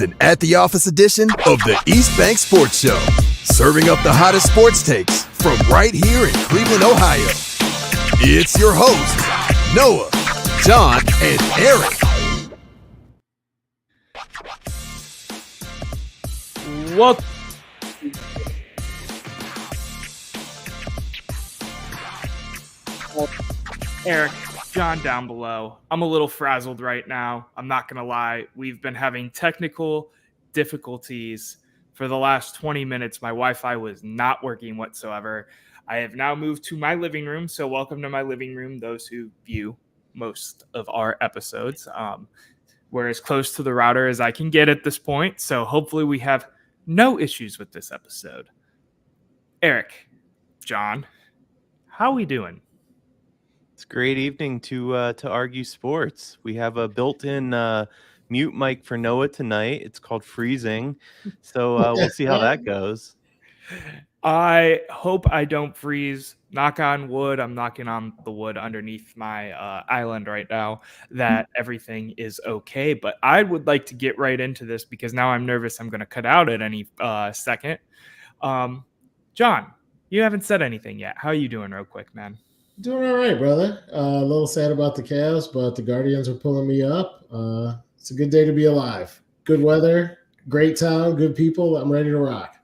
an At the Office edition of the East Bank Sports Show, serving up the hottest sports takes from right here in Cleveland, Ohio. It's your host, Noah, John, and Erik. What? Erik, John down below. I'm a little frazzled right now. I'm not going to lie. We've been having technical difficulties for the last 20 minutes. My Wi-Fi was not working whatsoever. I have now moved to my living room. So welcome to my living room, those who view most of our episodes. We're as close to the router as I can get at this point. So hopefully we have no issues with this episode. Erik, John, how are we doing? It's a great evening to argue sports. We have a built-in mute mic for Noah tonight. It's called Freezing. So we'll see how that goes. I hope I don't freeze. Knock on wood. I'm knocking on the wood underneath my island right now that everything is okay. But I would like to get right into this because now I'm nervous I'm going to cut out at any second. John, you haven't said anything yet. How are you doing real quick, man? Doing all right, brother. A little sad about the Cavs, but the Guardians are pulling me up. It's a good day to be alive. Good weather, great town, good people. I'm ready to rock.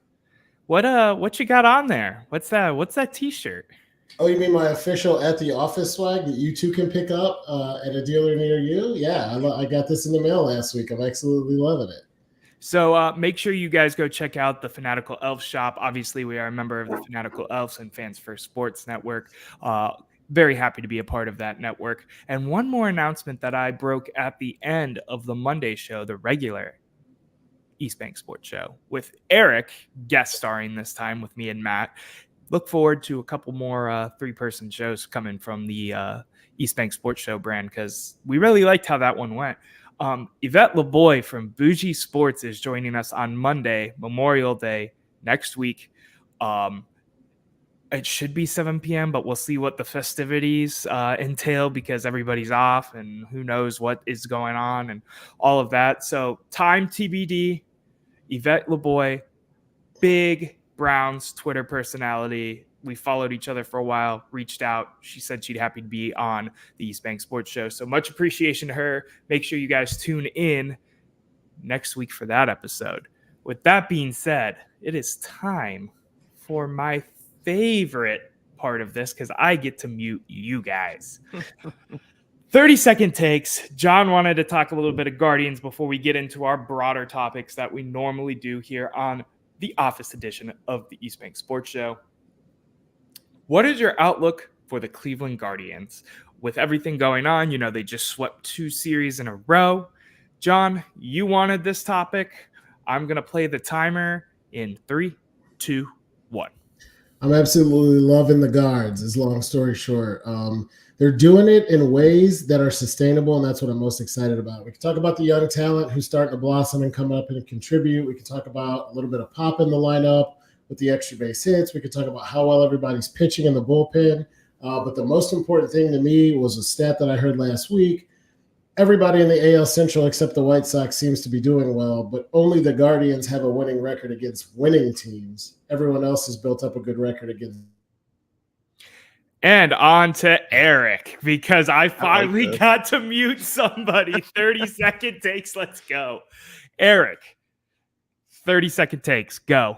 What you got on there? What's that T-shirt? Oh, you mean my official At the Office swag that you two can pick up at a dealer near you? Yeah, I got this in the mail last week. I'm absolutely loving it. So make sure you guys go check out the Fanatical Elf shop. Obviously, we are a member of the Fanatical Elves and Fans First Sports Network. Very happy to be a part of that network. And one more announcement that I broke at the end of the Monday show, the regular East Bank Sports Show, with Erik guest starring this time with me and Matt. Look forward to a couple more three-person shows coming from the East Bank Sports Show brand because we really liked how that one went. Yvette LeBoy from Bougie Sports is joining us on Monday, Memorial Day, next week. It should be 7 p.m., but we'll see what the festivities entail because everybody's off and who knows what is going on and all of that. So time TBD. Yvette LeBoy, big Browns Twitter personality. We followed each other for a while, reached out. She said she'd happy to be on the East Bank Sports Show. So much appreciation to her. Make sure you guys tune in next week for that episode. With that being said, it is time for my favorite part of this because I get to mute you guys. 30-second takes. John wanted to talk a little bit of Guardians before we get into our broader topics that we normally do here on the Office edition of the East Bank Sports Show. What is your outlook for the Cleveland Guardians? With everything going on, they just swept 2 series in a row. John, you wanted this topic. I'm going to play the timer in 3, 2, 1. I'm absolutely loving the Guards, is long story short. They're doing it in ways that are sustainable, and that's what I'm most excited about. We can talk about the young talent who's starting to blossom and come up and contribute. We can talk about a little bit of pop in the lineup with the extra base hits. We could talk about how well everybody's pitching in the bullpen. But the most important thing to me was a stat that I heard last week. Everybody in the AL Central except the White Sox seems to be doing well, but only the Guardians have a winning record against winning teams. Everyone else has built up a good record against. And on to Erik, because I finally got to mute somebody. 30-second takes. Let's go. Erik, 30-second takes. Go.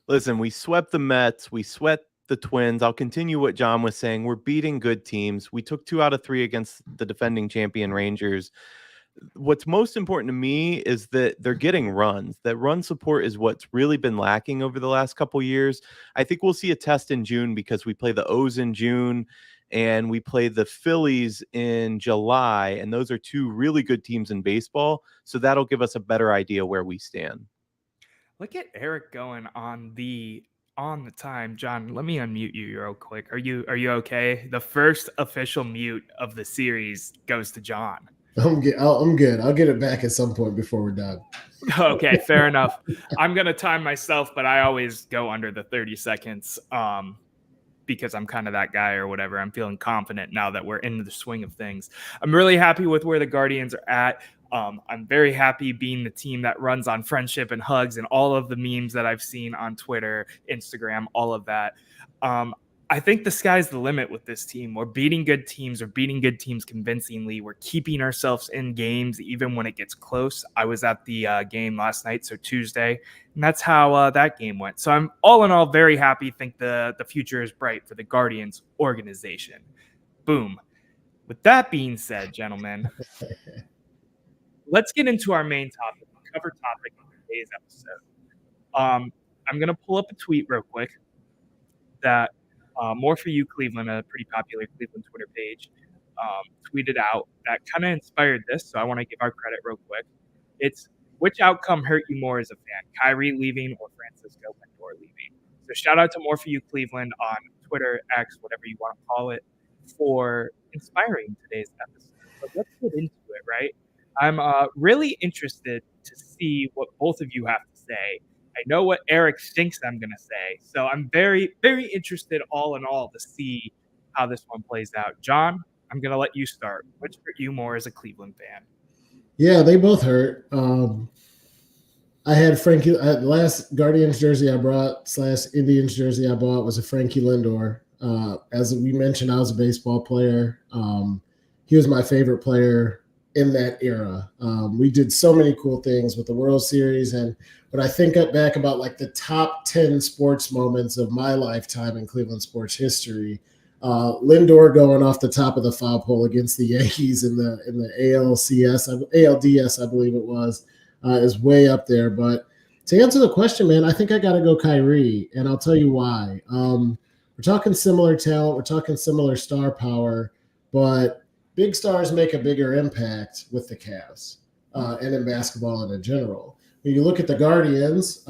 Listen, we swept the Mets. We swept the Twins. I'll continue what John was saying. We're beating good teams. We took 2 out of 3 against the defending champion Rangers. What's most important to me is that they're getting runs. That run support is what's really been lacking over the last couple years. I think we'll see a test in June because we play the O's in June and we play the Phillies in July. And those are 2 really good teams in baseball. So that'll give us a better idea where we stand. Look at Erik going on the time. John, let me unmute you real quick. Are you okay? The first official mute of the series goes to John. I'm good. I'll get it back at some point before we're done. Okay, fair enough. I'm going to time myself, but I always go under the 30 seconds because I'm kind of that guy or whatever. I'm feeling confident now that we're in the swing of things. I'm really happy with where the Guardians are at. I'm very happy being the team that runs on friendship and hugs and all of the memes that I've seen on Twitter, Instagram, all of that. I think the sky's the limit with this team. We're beating good teams. We're beating good teams convincingly. We're keeping ourselves in games even when it gets close. I was at the game last night, so Tuesday, and that's how that game went. So I'm all in all very happy. Think the future is bright for the Guardians organization. Boom. With that being said, gentlemen, let's get into our main topic, the cover topic of today's episode. I'm going to pull up a tweet real quick that More For You Cleveland, a pretty popular Cleveland Twitter page, tweeted out that kind of inspired this. So I want to give our credit real quick. It's, which outcome hurt you more as a fan, Kyrie leaving or Francisco Lindor leaving? So shout out to More For You Cleveland on Twitter, X, whatever you want to call it, for inspiring today's episode. But let's get into it, right? I'm really interested to see what both of you have to say. I know what Erik thinks I'm going to say. So I'm very, very interested all in all to see how this one plays out. John, I'm going to let you start. Which hurt you more as a Cleveland fan? Yeah, they both hurt. I had Frankie. The last Guardians jersey I brought / Indians jersey I bought was a Frankie Lindor. As we mentioned, I was a baseball player. He was my favorite player in that era. We did so many cool things with the World Series, and when I think back about like the top 10 sports moments of my lifetime in Cleveland sports history, Lindor going off the top of the foul pole against the Yankees in the ALDS, I believe it was, is way up there. But to answer the question, man, I think I got to go Kyrie, and I'll tell you why. We're talking similar talent, we're talking similar star power, but big stars make a bigger impact with the Cavs and in basketball in general. When you look at the Guardians,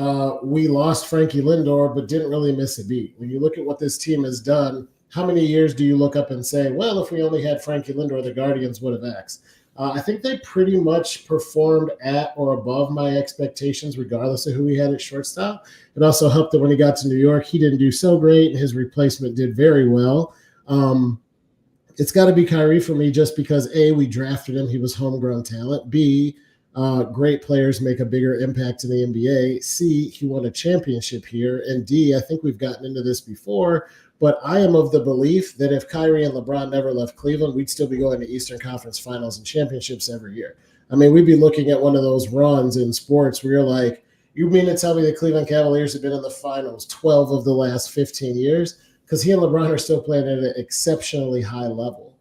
we lost Frankie Lindor, but didn't really miss a beat. When you look at what this team has done, how many years do you look up and say, well, if we only had Frankie Lindor, the Guardians would have X? I think they pretty much performed at or above my expectations, regardless of who we had at shortstop. It also helped that when he got to New York, he didn't do so great, and his replacement did very well. It's got to be Kyrie for me just because, A, we drafted him. He was homegrown talent. B, great players make a bigger impact in the NBA. C, he won a championship here. And D, I think we've gotten into this before, but I am of the belief that if Kyrie and LeBron never left Cleveland, we'd still be going to Eastern Conference Finals and championships every year. I mean, we'd be looking at one of those runs in sports where you're like, you mean to tell me the Cleveland Cavaliers have been in the finals 12 of the last 15 years? Because he and LeBron are still playing at an exceptionally high level.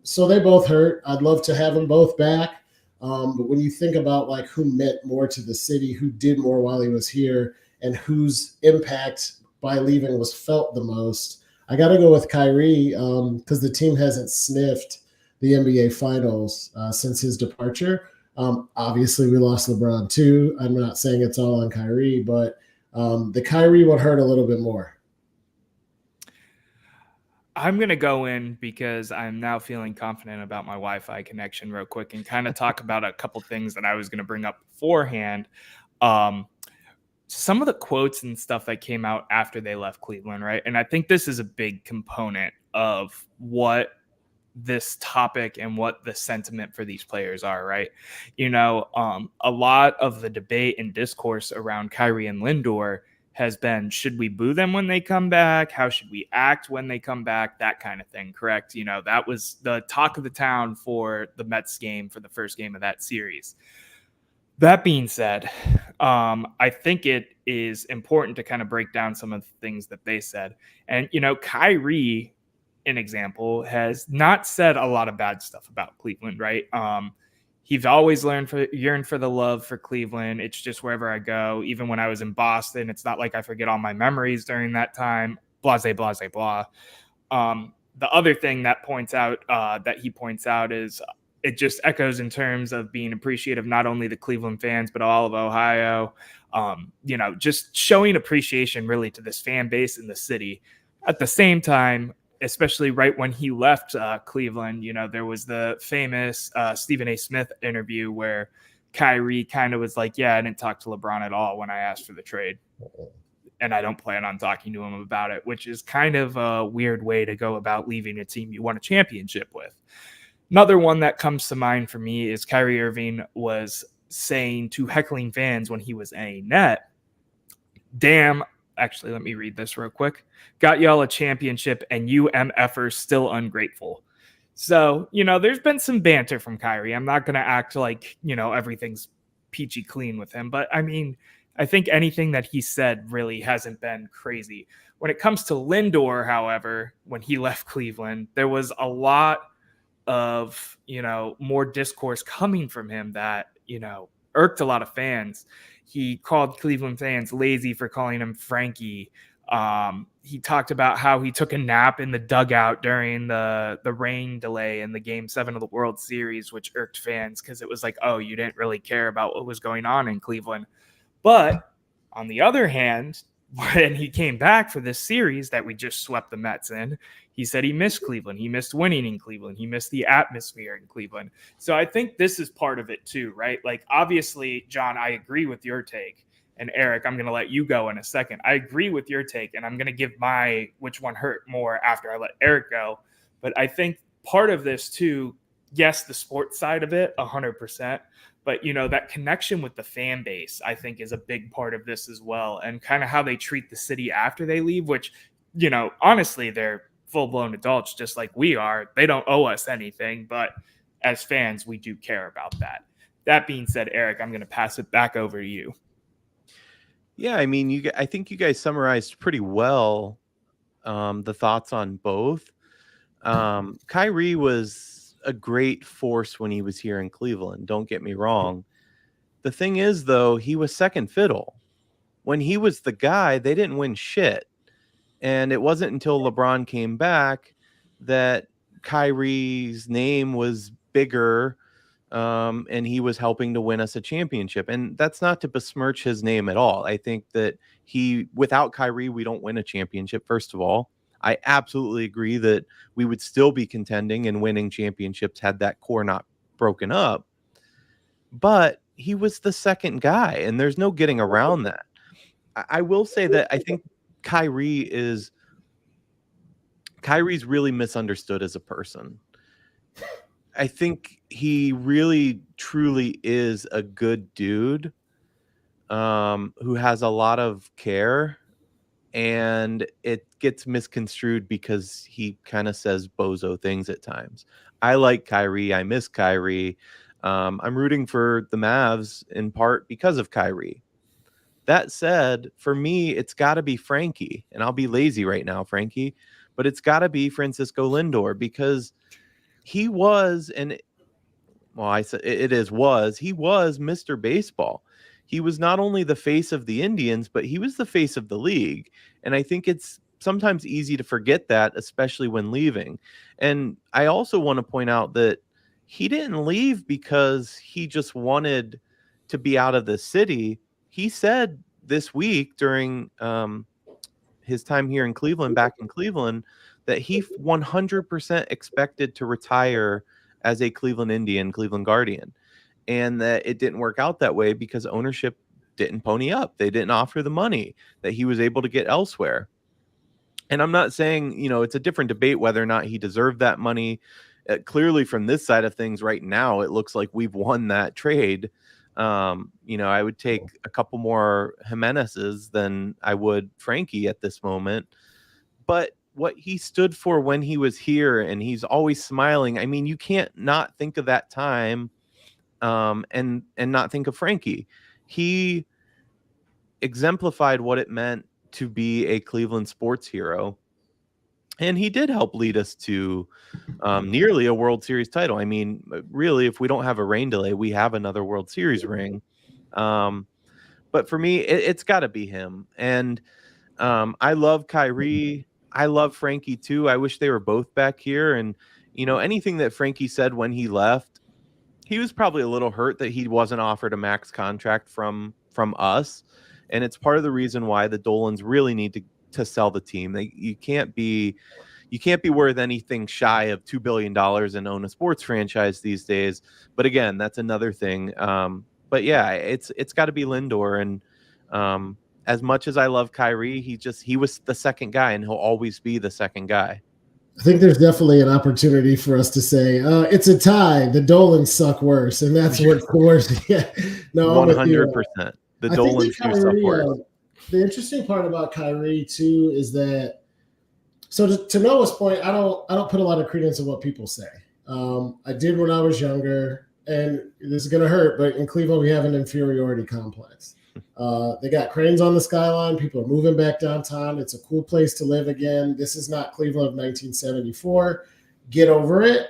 So they both hurt. I'd love to have them both back. But when you think about like who meant more to the city, who did more while he was here, and whose impact by leaving was felt the most, I got to go with Kyrie because the team hasn't sniffed the NBA Finals since his departure. Obviously, we lost LeBron too. I'm not saying it's all on Kyrie, but the Kyrie one hurt a little bit more. I'm going to go in because I'm now feeling confident about my Wi-Fi connection real quick and kind of talk about a couple things that I was going to bring up beforehand. Some of the quotes and stuff that came out after they left Cleveland, right? And I think this is a big component of what this topic and what the sentiment for these players are, right? You know, a lot of the debate and discourse around Kyrie and Lindor has been, should we boo them when they come back? How should we act when they come back? That kind of thing, correct? You know, that was the talk of the town for the Mets game, for the first game of that series. That being said, I think it is important to kind of break down some of the things that they said. And, you know, Kyrie, an example, has not said a lot of bad stuff about Cleveland, right? He's always yearned for the love for Cleveland. It's just wherever I go. Even when I was in Boston, it's not like I forget all my memories during that time. Blase, blase, blah. The other thing that he points out is it just echoes in terms of being appreciative, not only the Cleveland fans, but all of Ohio. You know, just showing appreciation really to this fan base in the city. At the same time, especially right when he left Cleveland, you know, there was the famous Stephen A. Smith interview where Kyrie kind of was like, yeah, I didn't talk to LeBron at all when I asked for the trade. And I don't plan on talking to him about it, which is kind of a weird way to go about leaving a team you won a championship with. Another one that comes to mind for me is Kyrie Irving was saying to heckling fans when he was a net, damn, actually, let me read this real quick. Got y'all a championship and you MFers still ungrateful. So, there's been some banter from Kyrie. I'm not going to act like, everything's peachy clean with him. But I mean, I think anything that he said really hasn't been crazy. When it comes to Lindor, however, when he left Cleveland, there was a lot of, more discourse coming from him that, irked a lot of fans. He called Cleveland fans lazy for calling him Frankie. He talked about how he took a nap in the dugout during the rain delay in the Game 7 of the World Series, which irked fans because it was like, oh, you didn't really care about what was going on in Cleveland. But on the other hand, when he came back for this series that we just swept the Mets in, he said he missed Cleveland. He missed winning in Cleveland. He missed the atmosphere in Cleveland. So I think this is part of it too, right? Like, obviously, John, I agree with your take. And Erik, I'm going to let you go in a second. I agree with your take, and I'm going to give my which one hurt more after I let Erik go. But I think part of this too, yes, the sports side of it, 100%. But, that connection with the fan base, I think, is a big part of this as well. And kind of how they treat the city after they leave, which, honestly, they're full-blown adults just like we are. They don't owe us anything. But as fans, we do care about that. That being said, Erik, I'm going to pass it back over to you. Yeah, I mean, I think you guys summarized pretty well the thoughts on both. Kyrie was a great force when he was here in Cleveland. Don't get me wrong. The thing is, though, he was second fiddle. When he was the guy, they didn't win shit. And it wasn't until LeBron came back that Kyrie's name was bigger, and he was helping to win us a championship. And that's not to besmirch his name at all. I think that without Kyrie, we don't win a championship, first of all. I absolutely agree that we would still be contending and winning championships had that core not broken up. But he was the second guy, and there's no getting around that. I will say that I think Kyrie's really misunderstood as a person. I think he really, truly is a good dude who has a lot of care, and it gets misconstrued because he kind of says bozo things at times. I like Kyrie. I miss Kyrie. I'm rooting for the Mavs in part because of Kyrie. That said, for me, it's got to be Frankie, and I'll be lazy right now, Frankie, but it's got to be Francisco Lindor because he was, and well, I said he was Mr. Baseball. He was not only the face of the Indians, but he was the face of the league. And I think it's sometimes easy to forget that, especially when leaving. And I also want to point out that he didn't leave because he just wanted to be out of the city. He said this week during his time here in Cleveland, back in Cleveland, that he 100% expected to retire as a Cleveland Indian, Cleveland Guardian, and that it didn't work out that way because ownership didn't pony up. They didn't offer the money that he was able to get elsewhere. And I'm not saying, it's a different debate whether or not he deserved that money. Clearly from this side of things right now, it looks like we've won that trade. I would take a couple more Jimenez's than I would Frankie at this moment. But what he stood for when he was here, and he's always smiling. I mean, you can't not think of that time and not think of Frankie. He exemplified what it meant to be a Cleveland sports hero. And he did help lead us to nearly a World Series title. I mean, really, if we don't have a rain delay, we have another World Series ring. But for me, it's got to be him. And I love Kyrie. I love Frankie too. I wish they were both back here. And, anything that Frankie said when he left, he was probably a little hurt that he wasn't offered a max contract from us. And it's part of the reason why the Dolans really need to sell the team. You can't be worth anything shy of $2 billion and own a sports franchise these days. But again, that's another thing. But yeah, it's got to be Lindor. And as much as I love Kyrie, he was the second guy, and he'll always be the second guy. I think there's definitely an opportunity for us to say it's a tie. The Dolans suck worse, and that's what's the worst. Yeah, no, 100%. The Dolans do suck worse. The interesting part about Kyrie too is that. So to Noah's point, I don't put a lot of credence in what people say. I did when I was younger, and this is gonna hurt, but in Cleveland we have an inferiority complex. They got cranes on the skyline. People are moving back downtown. It's a cool place to live again. This is not Cleveland of 1974. Get over it.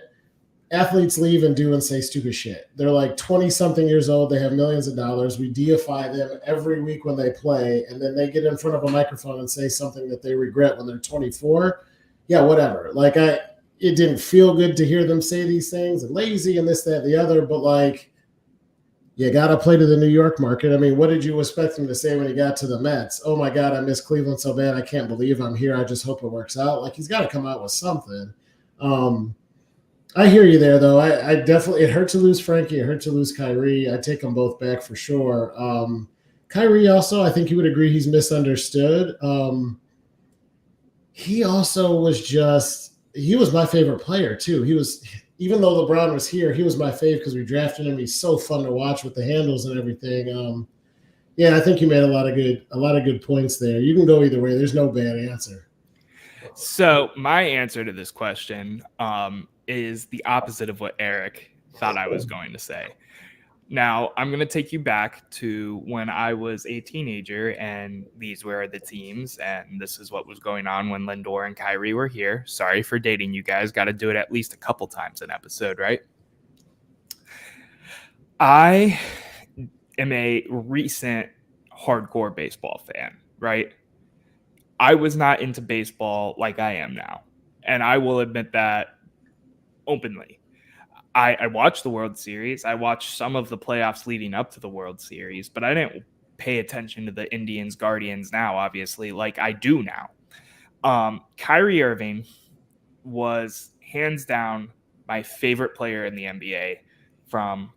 Athletes leave and do and say stupid shit. They're like 20-something years old. They have millions of dollars. We deify them every week when they play, and then they get in front of a microphone and say something that they regret when they're 24. Yeah, whatever. Like, it didn't feel good to hear them say these things and lazy and this, that, and the other, but like, you got to play to the New York market. I mean, what did you expect him to say when he got to the Mets? Oh my God, I miss Cleveland so bad. I can't believe I'm here. I just hope it works out. Like, he's got to come out with something. I hear you there, though. I definitely, it hurt to lose Frankie. It hurt to lose Kyrie. I take them both back for sure. Kyrie also, I think you would agree he's misunderstood. He also was he was my favorite player too. He was, even though LeBron was here, he was my fave because we drafted him. He's so fun to watch with the handles and everything. Yeah, I think you made a lot of good points there. You can go either way. There's no bad answer. So my answer to this question is the opposite of what Erik thought I was going to say. Now, I'm going to take you back to when I was a teenager, and these were the teams, and this is what was going on when Lindor and Kyrie were here. Sorry for dating you guys. Got to do it at least a couple times an episode, right? I am a recent hardcore baseball fan, right? I was not into baseball like I am now, and I will admit that openly. I watched the World Series. I watched some of the playoffs leading up to the World Series, but I didn't pay attention to the Indians, Guardians now, obviously, like I do now. Kyrie Irving was hands down my favorite player in the NBA from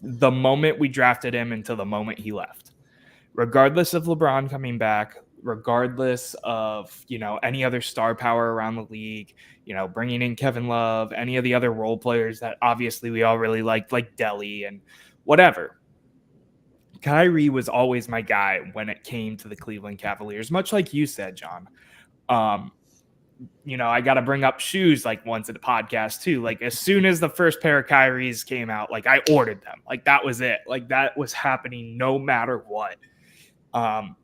the moment we drafted him until the moment he left. Regardless of LeBron coming back, regardless of, any other star power around the league, bringing in Kevin Love, any of the other role players that obviously we all really liked, like Delly and whatever. Kyrie was always my guy when it came to the Cleveland Cavaliers, much like you said, John. I got to bring up shoes like once in the podcast too. Like as soon as the first pair of Kyries came out, like I ordered them. Like that was it. Like that was happening no matter what.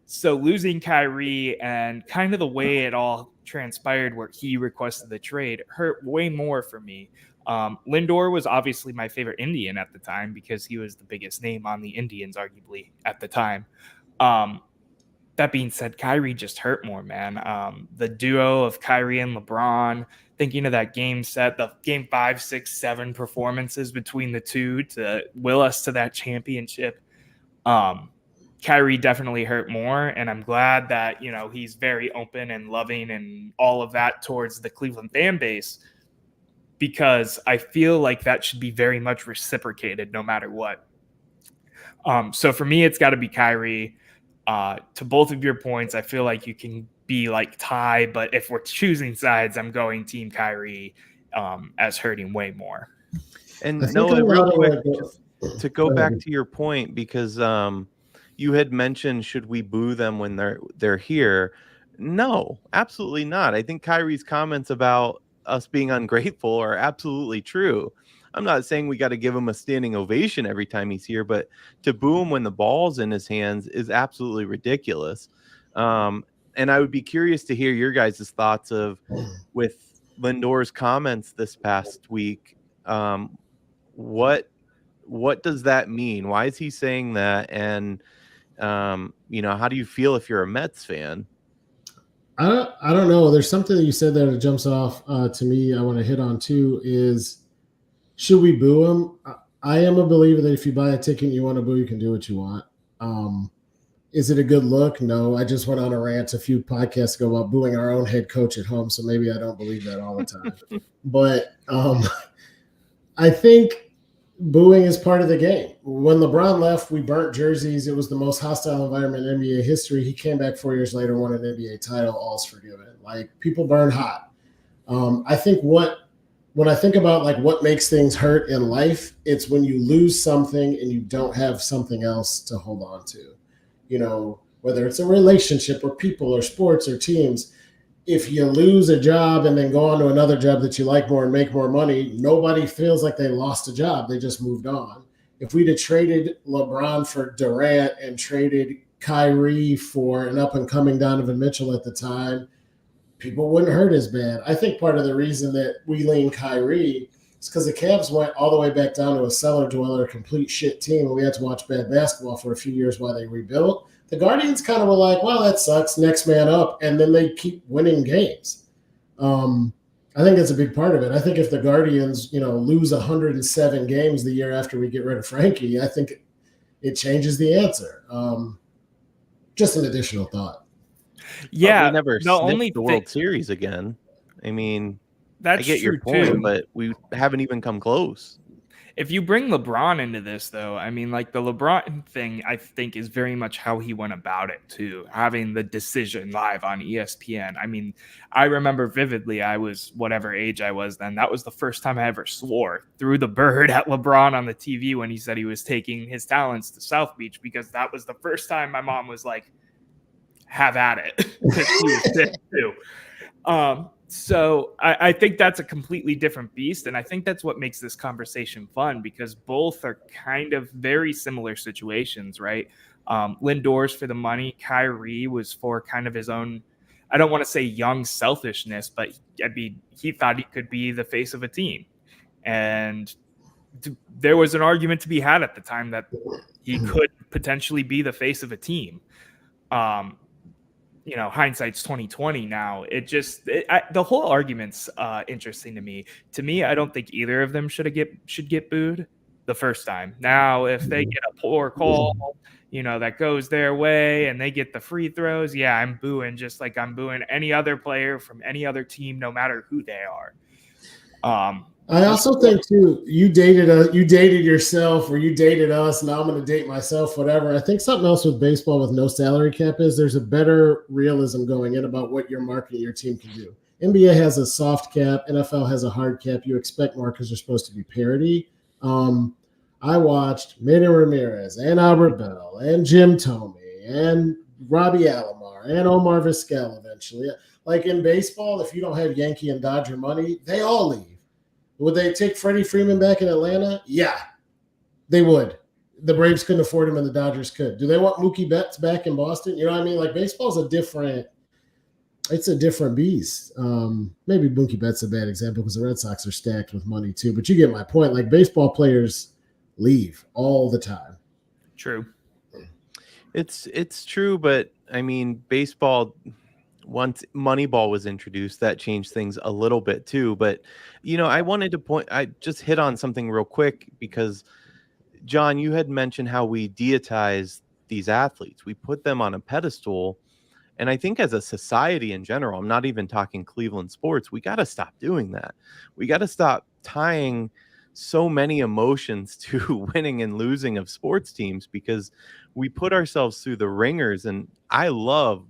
So losing Kyrie and kind of the way it all transpired where he requested the trade hurt way more for me. Lindor was obviously my favorite Indian at the time because he was the biggest name on the Indians, arguably, at the time. That being said, Kyrie just hurt more, man. The duo of Kyrie and LeBron, thinking of that game set, the game 5, 6, 7 performances between the two to will us to that championship. Kyrie definitely hurt more, and I'm glad that, he's very open and loving and all of that towards the Cleveland fan base, because I feel like that should be very much reciprocated no matter what. So for me, it's got to be Kyrie. To both of your points, I feel like you can be like tie, but if we're choosing sides, I'm going team Kyrie as hurting way more. And Noah, real quick, to go back to your point, because you had mentioned, should we boo them when they're here? No, absolutely not. I think Kyrie's comments about us being ungrateful are absolutely true. I'm not saying we got to give him a standing ovation every time he's here, but to boo him when the ball's in his hands is absolutely ridiculous. And I would be curious to hear your guys' thoughts with Lindor's comments this past week. What does that mean? Why is he saying that? And how do you feel if you're a Mets fan? I don't know. There's something that you said there that jumps off to me. I want to hit on too is, should we boo him? I am a believer that if you buy a ticket and you want to boo, you can do what you want. Is it a good look? No. I just went on a rant a few podcasts ago about booing our own head coach at home, so maybe I don't believe that all the time. But I think booing is part of the game. When LeBron left, we burnt jerseys. It was the most hostile environment in NBA history. He came back 4 years later, won an NBA title, all's forgiven. Like, people burn hot. I think when I think about like what makes things hurt in life, it's when you lose something and you don't have something else to hold on to. Whether it's a relationship or people or sports or teams, if you lose a job and then go on to another job that you like more and make more money, nobody feels like they lost a job. They just moved on. If we'd have traded LeBron for Durant and traded Kyrie for an up and coming Donovan Mitchell at the time, people wouldn't hurt as bad. I think part of the reason that we lean Kyrie is because the Cavs went all the way back down to a cellar dweller, complete shit team, and we had to watch bad basketball for a few years while they rebuilt. The Guardians kind of were like, well, that sucks, next man up, and then they keep winning games. I think that's a big part of it. I think if the Guardians, lose 107 games the year after we get rid of Frankie, I think it changes the answer. Just an additional thought. Yeah, we never sniffed the World Series again. I mean, I get your point, but we haven't even come close. If you bring LeBron into this, though, I mean, like the LeBron thing, I think is very much how he went about it, too, having the decision live on ESPN. I mean, I remember vividly, I was whatever age I was then. That was the first time I ever swore through the bird at LeBron on the TV when he said he was taking his talents to South Beach, because that was the first time my mom was like, have at it, because he was sick, too. So I think that's a completely different beast. And I think that's what makes this conversation fun, because both are kind of very similar situations, right? Lindor's for the money. Kyrie was for kind of his own, I don't want to say young selfishness, but he thought he could be the face of a team. And there was an argument to be had at the time that he could potentially be the face of a team. Hindsight's 2020 now. The whole argument's interesting to me. To me, I don't think either of them should get booed the first time. Now, if they get a poor call, that goes their way and they get the free throws, yeah, I'm booing just like I'm booing any other player from any other team, no matter who they are. I also think too, you dated yourself, or you dated us. Now I'm going to date myself, whatever. I think something else with baseball with no salary cap is there's a better realism going in about what your marketing your team can do. NBA has a soft cap. NFL has a hard cap. You expect more because they're supposed to be parity. I watched Manny Ramirez and Albert Bell and Jim Thome and Robbie Alomar and Omar Vizquel eventually. Like in baseball, if you don't have Yankee and Dodger money, they all leave. Would they take Freddie Freeman back in Atlanta? Yeah, they would. The Braves couldn't afford him and the Dodgers could. Do they want Mookie Betts back in Boston? You know what I mean? Like baseball's a different beast. Maybe Mookie Betts is a bad example because the Red Sox are stacked with money too. But you get my point. Like baseball players leave all the time. True. It's true, but I mean, baseball, once Moneyball was introduced, that changed things a little bit too. But, I wanted to I just hit on something real quick because, John, you had mentioned how we deitize these athletes. We put them on a pedestal. And I think as a society in general, I'm not even talking Cleveland sports, we got to stop doing that. We got to stop tying so many emotions to winning and losing of sports teams, because we put ourselves through the ringers. And I love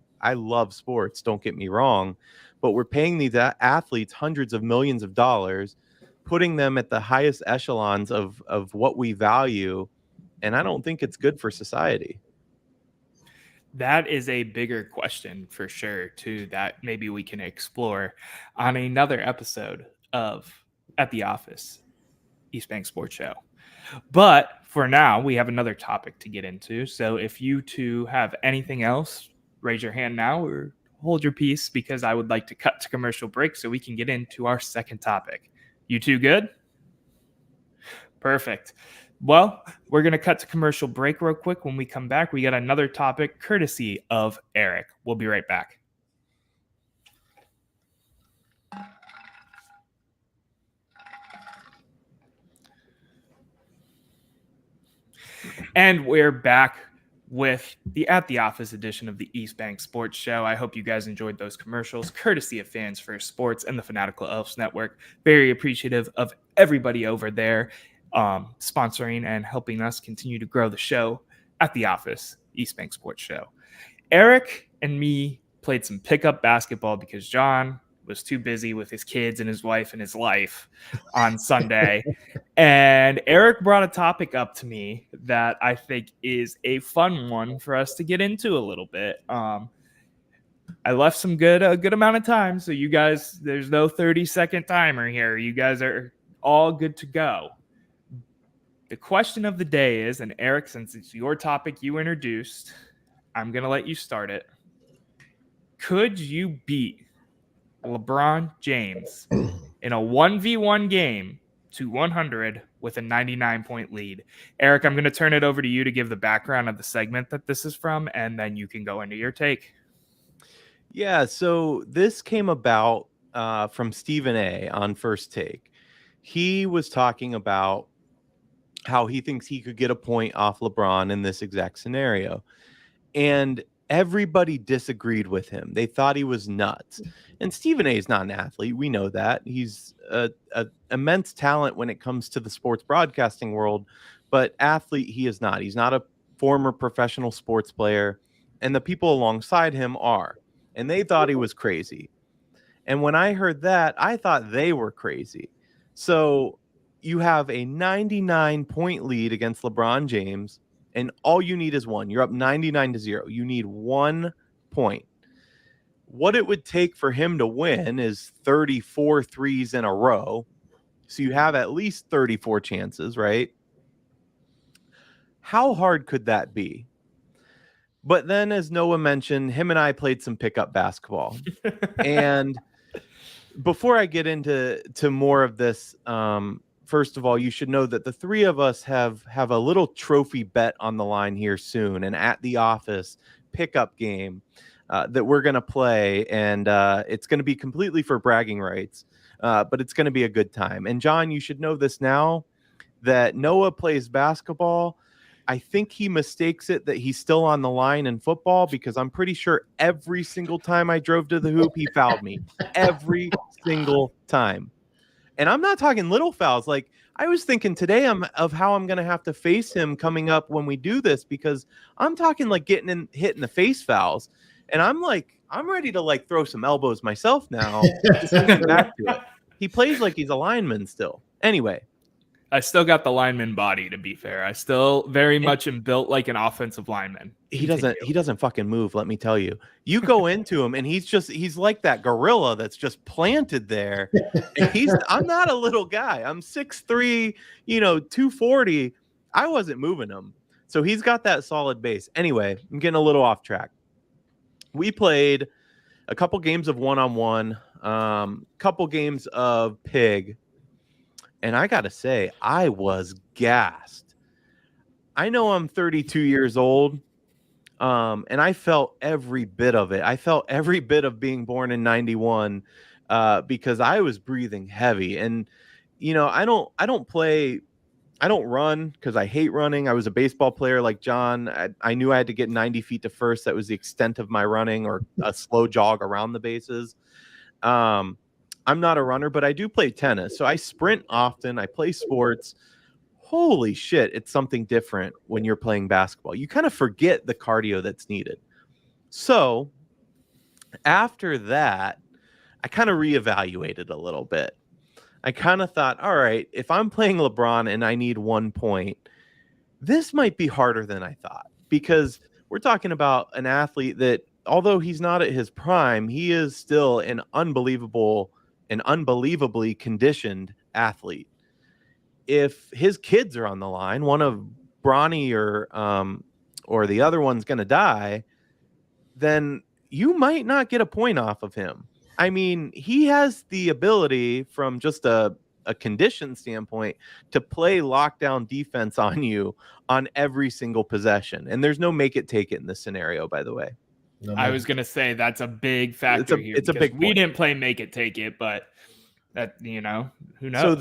sports, don't get me wrong, but we're paying these athletes hundreds of millions of dollars, putting them at the highest echelons of what we value. And I don't think it's good for society. That is a bigger question for sure, too, that maybe we can explore on another episode of At the Office, East Bank Sports Show. But for now, we have another topic to get into. So if you two have anything else, raise your hand now or hold your peace, because I would like to cut to commercial break so we can get into our second topic. You two good? Perfect. Well, we're going to cut to commercial break real quick. When we come back, we got another topic courtesy of Erik. We'll be right back. And we're back with the At the Office edition of the East Bank Sports Show. I hope you guys enjoyed those commercials, courtesy of Fans First Sports and the Fanatical Elves Network. Very appreciative of everybody over there sponsoring and helping us continue to grow the show at the Office, East Bank Sports Show. Erik and me played some pickup basketball because John was too busy with his kids and his wife and his life on Sunday. And Erik brought a topic up to me that I think is a fun one for us to get into a little bit. I left a good amount of time, so you guys, there's no 30-second timer here. You guys are all good to go. The question of the day is, and Erik, since it's your topic you introduced, I'm going to let you start it. Could you beat LeBron James in a 1v1 game to 100 with a 99-point lead? Erik, I'm going to turn it over to you to give the background of the segment that this is from, and then you can go into your take. Yeah, so this came about from Stephen A. on First Take. He was talking about how he thinks he could get a point off LeBron in this exact scenario. And everybody disagreed with him. They thought he was nuts. And Stephen A. is not an athlete. We know that. He's an immense talent when it comes to the sports broadcasting world, but athlete he is not. He's not a former professional sports player, and the people alongside him are. And they thought he was crazy. And when I heard that, I thought they were crazy. So you have a 99-point lead against LeBron James, and all you need is one. You're up 99-0. You need 1 point. What it would take for him to win is 34 threes in a row. So you have at least 34 chances, right? How hard could that be? But then, as Noah mentioned, him and I played some pickup basketball. And before I get into more of this, first of all, you should know that the three of us have a little trophy bet on the line here soon, an at the office pickup game that we're going to play. And it's going to be completely for bragging rights, but it's going to be a good time. And John, you should know this now, that Noah plays basketball. I think he mistakes it that he's still on the line in football, because I'm pretty sure every single time I drove to the hoop, he fouled me. Every single time. And I'm not talking little fouls. Like, I was thinking today of how I'm going to have to face him coming up when we do this, because I'm talking like hit in the face fouls. And I'm ready to like throw some elbows myself now. Just thinking back to it. He plays like he's a lineman still. Anyway. I still got the lineman body, to be fair. I still very much am built like an offensive lineman. He doesn't fucking move, let me tell you. You go into him and he's like that gorilla that's just planted there. And I'm not a little guy. I'm 6'3", 240. I wasn't moving him. So he's got that solid base. Anyway, I'm getting a little off track. We played a couple games of one-on-one, couple games of pig. And I got to say, I was gassed. I know I'm 32 years old, and I felt every bit of it. I felt every bit of being born in 91 because I was breathing heavy. And, I don't run because I hate running. I was a baseball player like John. I knew I had to get 90 feet to first. That was the extent of my running, or a slow jog around the bases. I'm not a runner, but I do play tennis. So I sprint often. I play sports. Holy shit, it's something different when you're playing basketball. You kind of forget the cardio that's needed. So after that, I kind of reevaluated a little bit. I kind of thought, all right, if I'm playing LeBron and I need 1 point, this might be harder than I thought, because we're talking about an athlete that, although he's not at his prime, he is still an unbelievably conditioned athlete. If his kids are on the line, one of Bronny or the other one's going to die, then you might not get a point off of him. I mean, he has the ability, from just a condition standpoint, to play lockdown defense on you on every single possession. And there's no make it take it in this scenario, by the way. I was going to say that's a big factor here. It's a big point. We didn't play make it take it, but that, who knows? So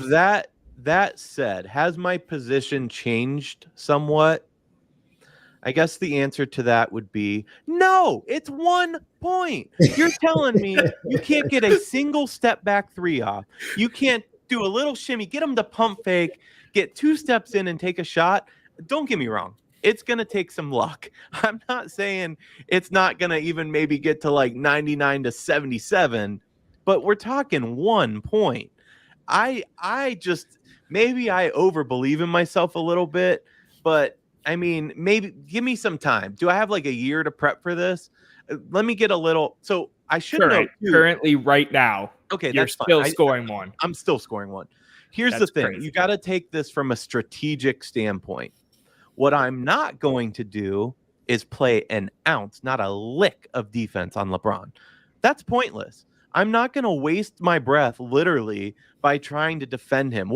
that said, has my position changed somewhat? I guess the answer to that would be no. It's 1 point. You're telling me you can't get a single step back three off. You can't do a little shimmy, get him to pump fake, get 2 steps in and take a shot. Don't get me wrong. It's going to take some luck. I'm not saying it's not going to even maybe get to like 99-77, but we're talking 1 point. I just maybe I overbelieve in myself a little bit, but I mean, maybe give me some time. Do I have like a year to prep for this? Let me get a little. So I should know too. Currently, right now, Okay, you're that's fine. still scoring 1. I'm still scoring 1. Here's That's the thing. crazy. You got to take this from a strategic standpoint. What I'm not going to do is play an ounce, not a lick of defense on LeBron. That's pointless. I'm not going to waste my breath literally by trying to defend him.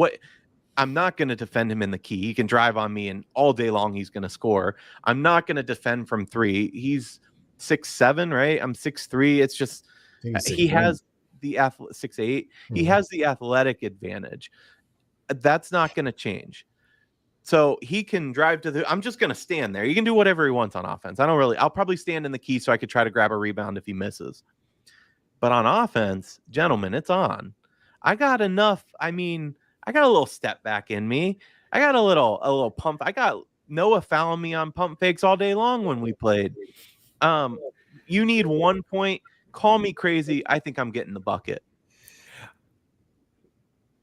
I'm not going to defend him in the key. He can drive on me and all day long he's going to score. I'm not going to defend from 3. He's 6'7", right? I'm 6'3". It's just he has the 6'8". He has the athletic advantage. That's not going to change. So he can drive to I'm just going to stand there. He can do whatever he wants on offense. I'll probably stand in the key so I could try to grab a rebound if he misses. But on offense, gentlemen, it's on. I got enough. I mean, I got a little step back in me. I got a little pump. I got Noah fouling me on pump fakes all day long when we played. You need 1 point. Call me crazy. I think I'm getting the bucket.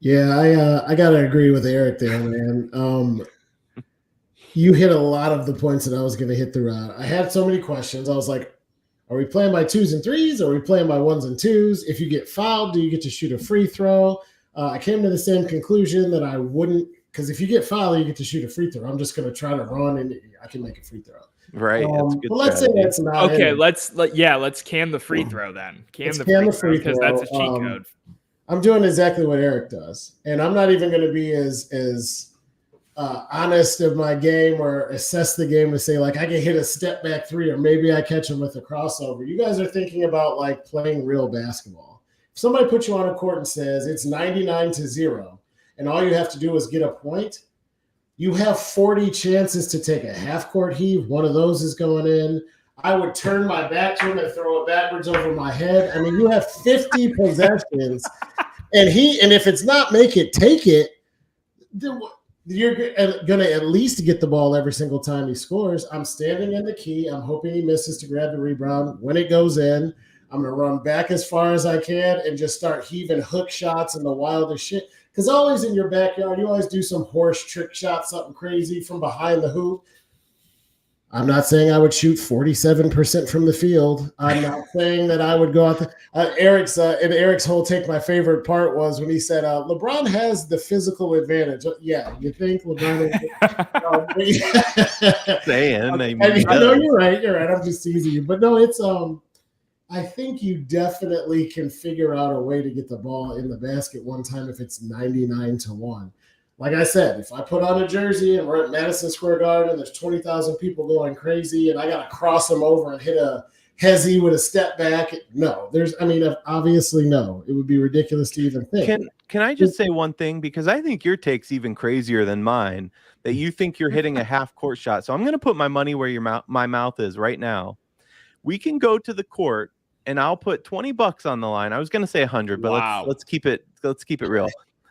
Yeah, I gotta agree with Erik there, man. You hit a lot of the points that I was going to hit throughout. I had so many questions. I was like, are we playing by 2s and 3s? Or are we playing by 1s and 2s? If you get fouled, do you get to shoot a free throw? I came to the same conclusion that I wouldn't, because if you get fouled, you get to shoot a free throw. I'm just going to try to run and I can make a free throw. Right. But let's say that's not okay. it. Let's can the free throw then. Can the free throw because that's a cheat code. I'm doing exactly what Erik does, and I'm not even going to be as honest of my game or assess the game to say like I can hit a step back 3 or maybe I catch him with a crossover. You guys are thinking about like playing real basketball. If somebody puts you on a court and says it's 99-0 and all you have to do is get a point, you have 40 chances to take a half court heave. One of those is going in. I would turn my back to him and throw it backwards over my head. I mean, you have 50 possessions and if it's not make it, take it, you're going to at least get the ball every single time he scores. I'm standing in the key. I'm hoping he misses to grab the rebound. When it goes in, I'm going to run back as far as I can and just start heaving hook shots and the wildest shit. Because always in your backyard, you always do some horse trick shot, something crazy from behind the hoop. I'm not saying I would shoot 47% from the field. I'm not saying that I would go out there. Erik's whole take, my favorite part was when he said, LeBron has the physical advantage. Yeah, you think LeBron is saying. I know you're right. I'm just teasing you. But no, it's I think you definitely can figure out a way to get the ball in the basket one time if it's 99-1. Like I said, if I put on a jersey and we're at Madison Square Garden and there's 20,000 people going crazy and I got to cross them over and hit a hezzy with a step back, no. Obviously no. It would be ridiculous to even think. Can I just say one thing? Because I think your take's even crazier than mine, that you think you're hitting a half-court shot. So I'm going to put my money where my mouth is right now. We can go to the court and I'll put $20 on the line. I was going to say 100, but let's keep it real.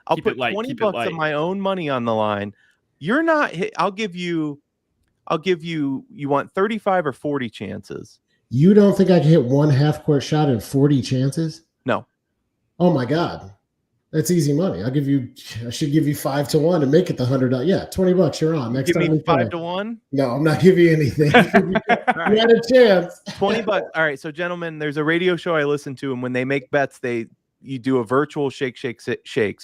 I'll put $20 of my own money on the line. You're not hit. I'll give you, you want 35 or 40 chances. You don't think I can hit one half court shot in 40 chances? No. Oh my God. That's easy money. I should give you 5-1 and make it the $100. Yeah, $20. You're on. Next give time me 5-1. No, I'm not giving you anything. You had a chance. $20. All right. So gentlemen, there's a radio show I listen to, and when they make bets, you do a virtual shake. So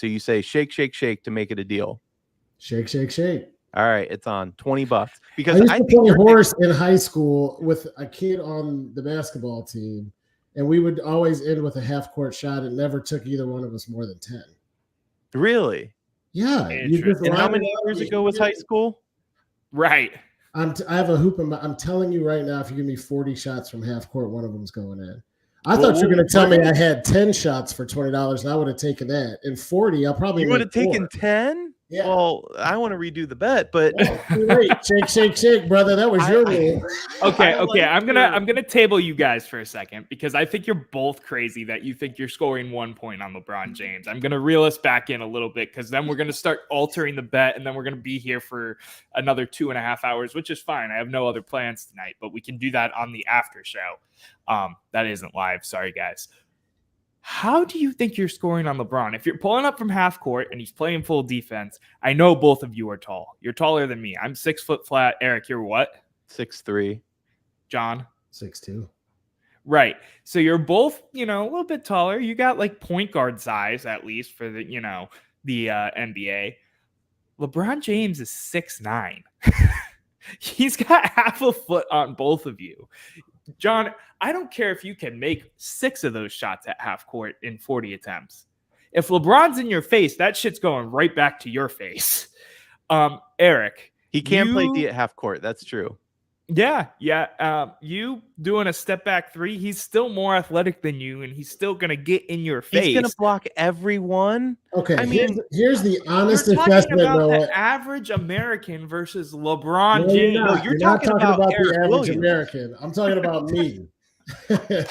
you say shake to make it a deal. Shake. All right, it's on $20 because I used to play horse in high school with a kid on the basketball team, and we would always end with a half court shot. It never took either one of us more than 10. Really? Yeah. And how many years ago was high school? Right. I have a hoop. I'm telling you right now, if you give me 40 shots from half court, one of them's going in. I thought you were going to tell me I had 10 shots for $20, and I would have taken that. And 40, I'll probably. You would have taken 10? Yeah. Well, I want to redo the bet, but wait, shake, brother. That was your name. Okay. I'm gonna table you guys for a second because I think you're both crazy that you think you're scoring 1 point on LeBron James. I'm gonna reel us back in a little bit because then we're gonna start altering the bet, and then we're gonna be here for another 2.5 hours, which is fine. I have no other plans tonight, but we can do that on the after show. That isn't live. Sorry, guys. How do you think you're scoring on LeBron? If you're pulling up from half court and he's playing full defense, I know both of you are tall. You're taller than me. I'm 6 foot flat. Erik, you're what? 6'3". John? 6'2". Right. So you're both, a little bit taller. You got like point guard size, at least for the NBA. LeBron James is 6'9". He's got half a foot on both of you. John, I don't care if you can make 6 of those shots at half court in 40 attempts. If LeBron's in your face, that shit's going right back to your face. Erik. He can't play D at half court. That's true. Yeah. You doing a step back 3, he's still more athletic than you, and he's still going to get in your face. He's going to block everyone. Okay, here's the honest assessment, about Noah. The average American versus LeBron No, James. you're You're not talking talking about Eric the average Williams. American. I'm talking about me.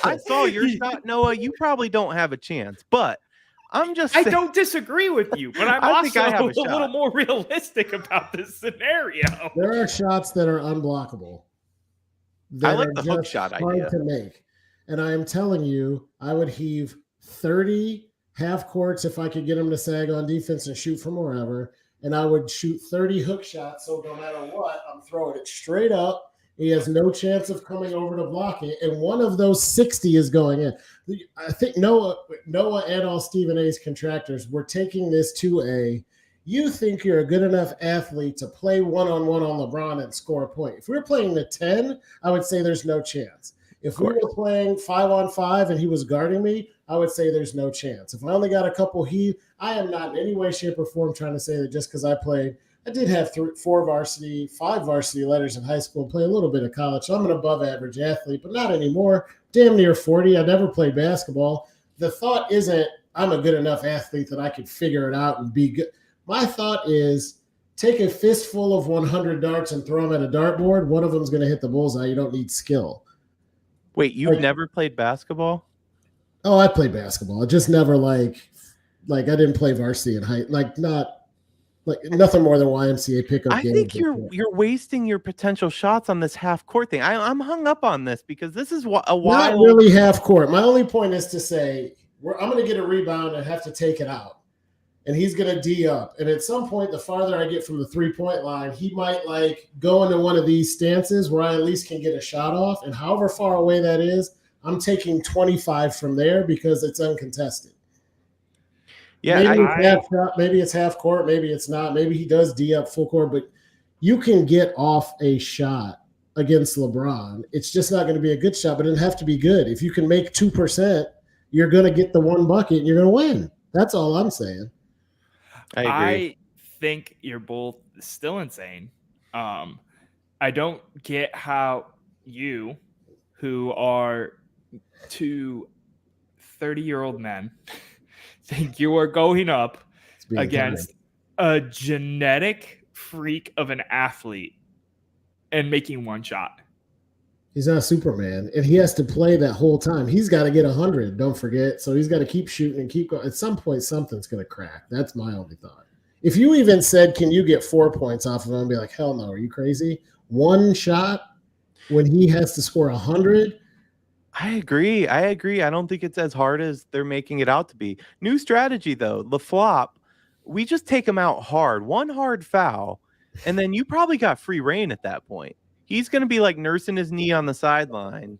I saw your shot, Noah. You probably don't have a chance, but I'm just I saying. don't disagree with you, but I'm I think also I have a little shot. more realistic about this scenario. There are shots that are unblockable. I like are the hook just shot hard idea. to make. And I am telling you, I would heave 30 half courts if I could get him to sag on defense and shoot from wherever. And I would shoot 30 hook shots. So no matter what, I'm throwing it straight up. He has no chance of coming over to block it. And one of those 60 is going in. I think Noah and all Stephen A's contractors were taking this to you think you're a good enough athlete to play one-on-one on LeBron and score a point. If we were playing the 10, I would say there's no chance. If we were playing 5-on-5 and he was guarding me, I would say there's no chance. If I only got a couple I am not in any way, shape, or form trying to say that just because I did have 5 varsity letters in high school and play a little bit of college. So I'm an above average athlete, but not anymore. Damn near 40. I never played basketball. The thought isn't I'm a good enough athlete that I could figure it out and be good. My thought is take a fistful of 100 darts and throw them at a dartboard. One of them is going to hit the bullseye. You don't need skill. Wait, you've never played basketball? Oh, I played basketball. I just never I didn't play varsity in high, nothing more than YMCA pickup. I think you're wasting your potential shots on this half court thing. I'm hung up on this because this is a wild. Not really half court. My only point is to say I'm going to get a rebound and have to take it out. And he's going to D up. And at some point, the farther I get from the 3-point line, he might go into one of these stances where I at least can get a shot off. And however far away that is, I'm taking 25 from there because it's uncontested. Yeah, maybe it's half court, maybe it's not. Maybe he does D up full court, but you can get off a shot against LeBron. It's just not going to be a good shot, but it doesn't have to be good. If you can make 2%, you're going to get the one bucket and you're going to win. That's all I'm saying. I agree. I think you're both still insane. I don't get how you, who are 2 30-year-old men, think you are going up against a genetic freak of an athlete and making one shot. He's not Superman, and he has to play that whole time. He's got to get 100, don't forget. So he's got to keep shooting and keep going. At some point, something's going to crack. That's my only thought. If you even said, can you get 4 points off of him, I'd be like, hell no, are you crazy? One shot when he has to score 100? I agree. I don't think it's as hard as they're making it out to be. New strategy, though. The flop, we just take him out hard. One hard foul, and then you probably got free reign at that point. He's going to be nursing his knee on the sideline.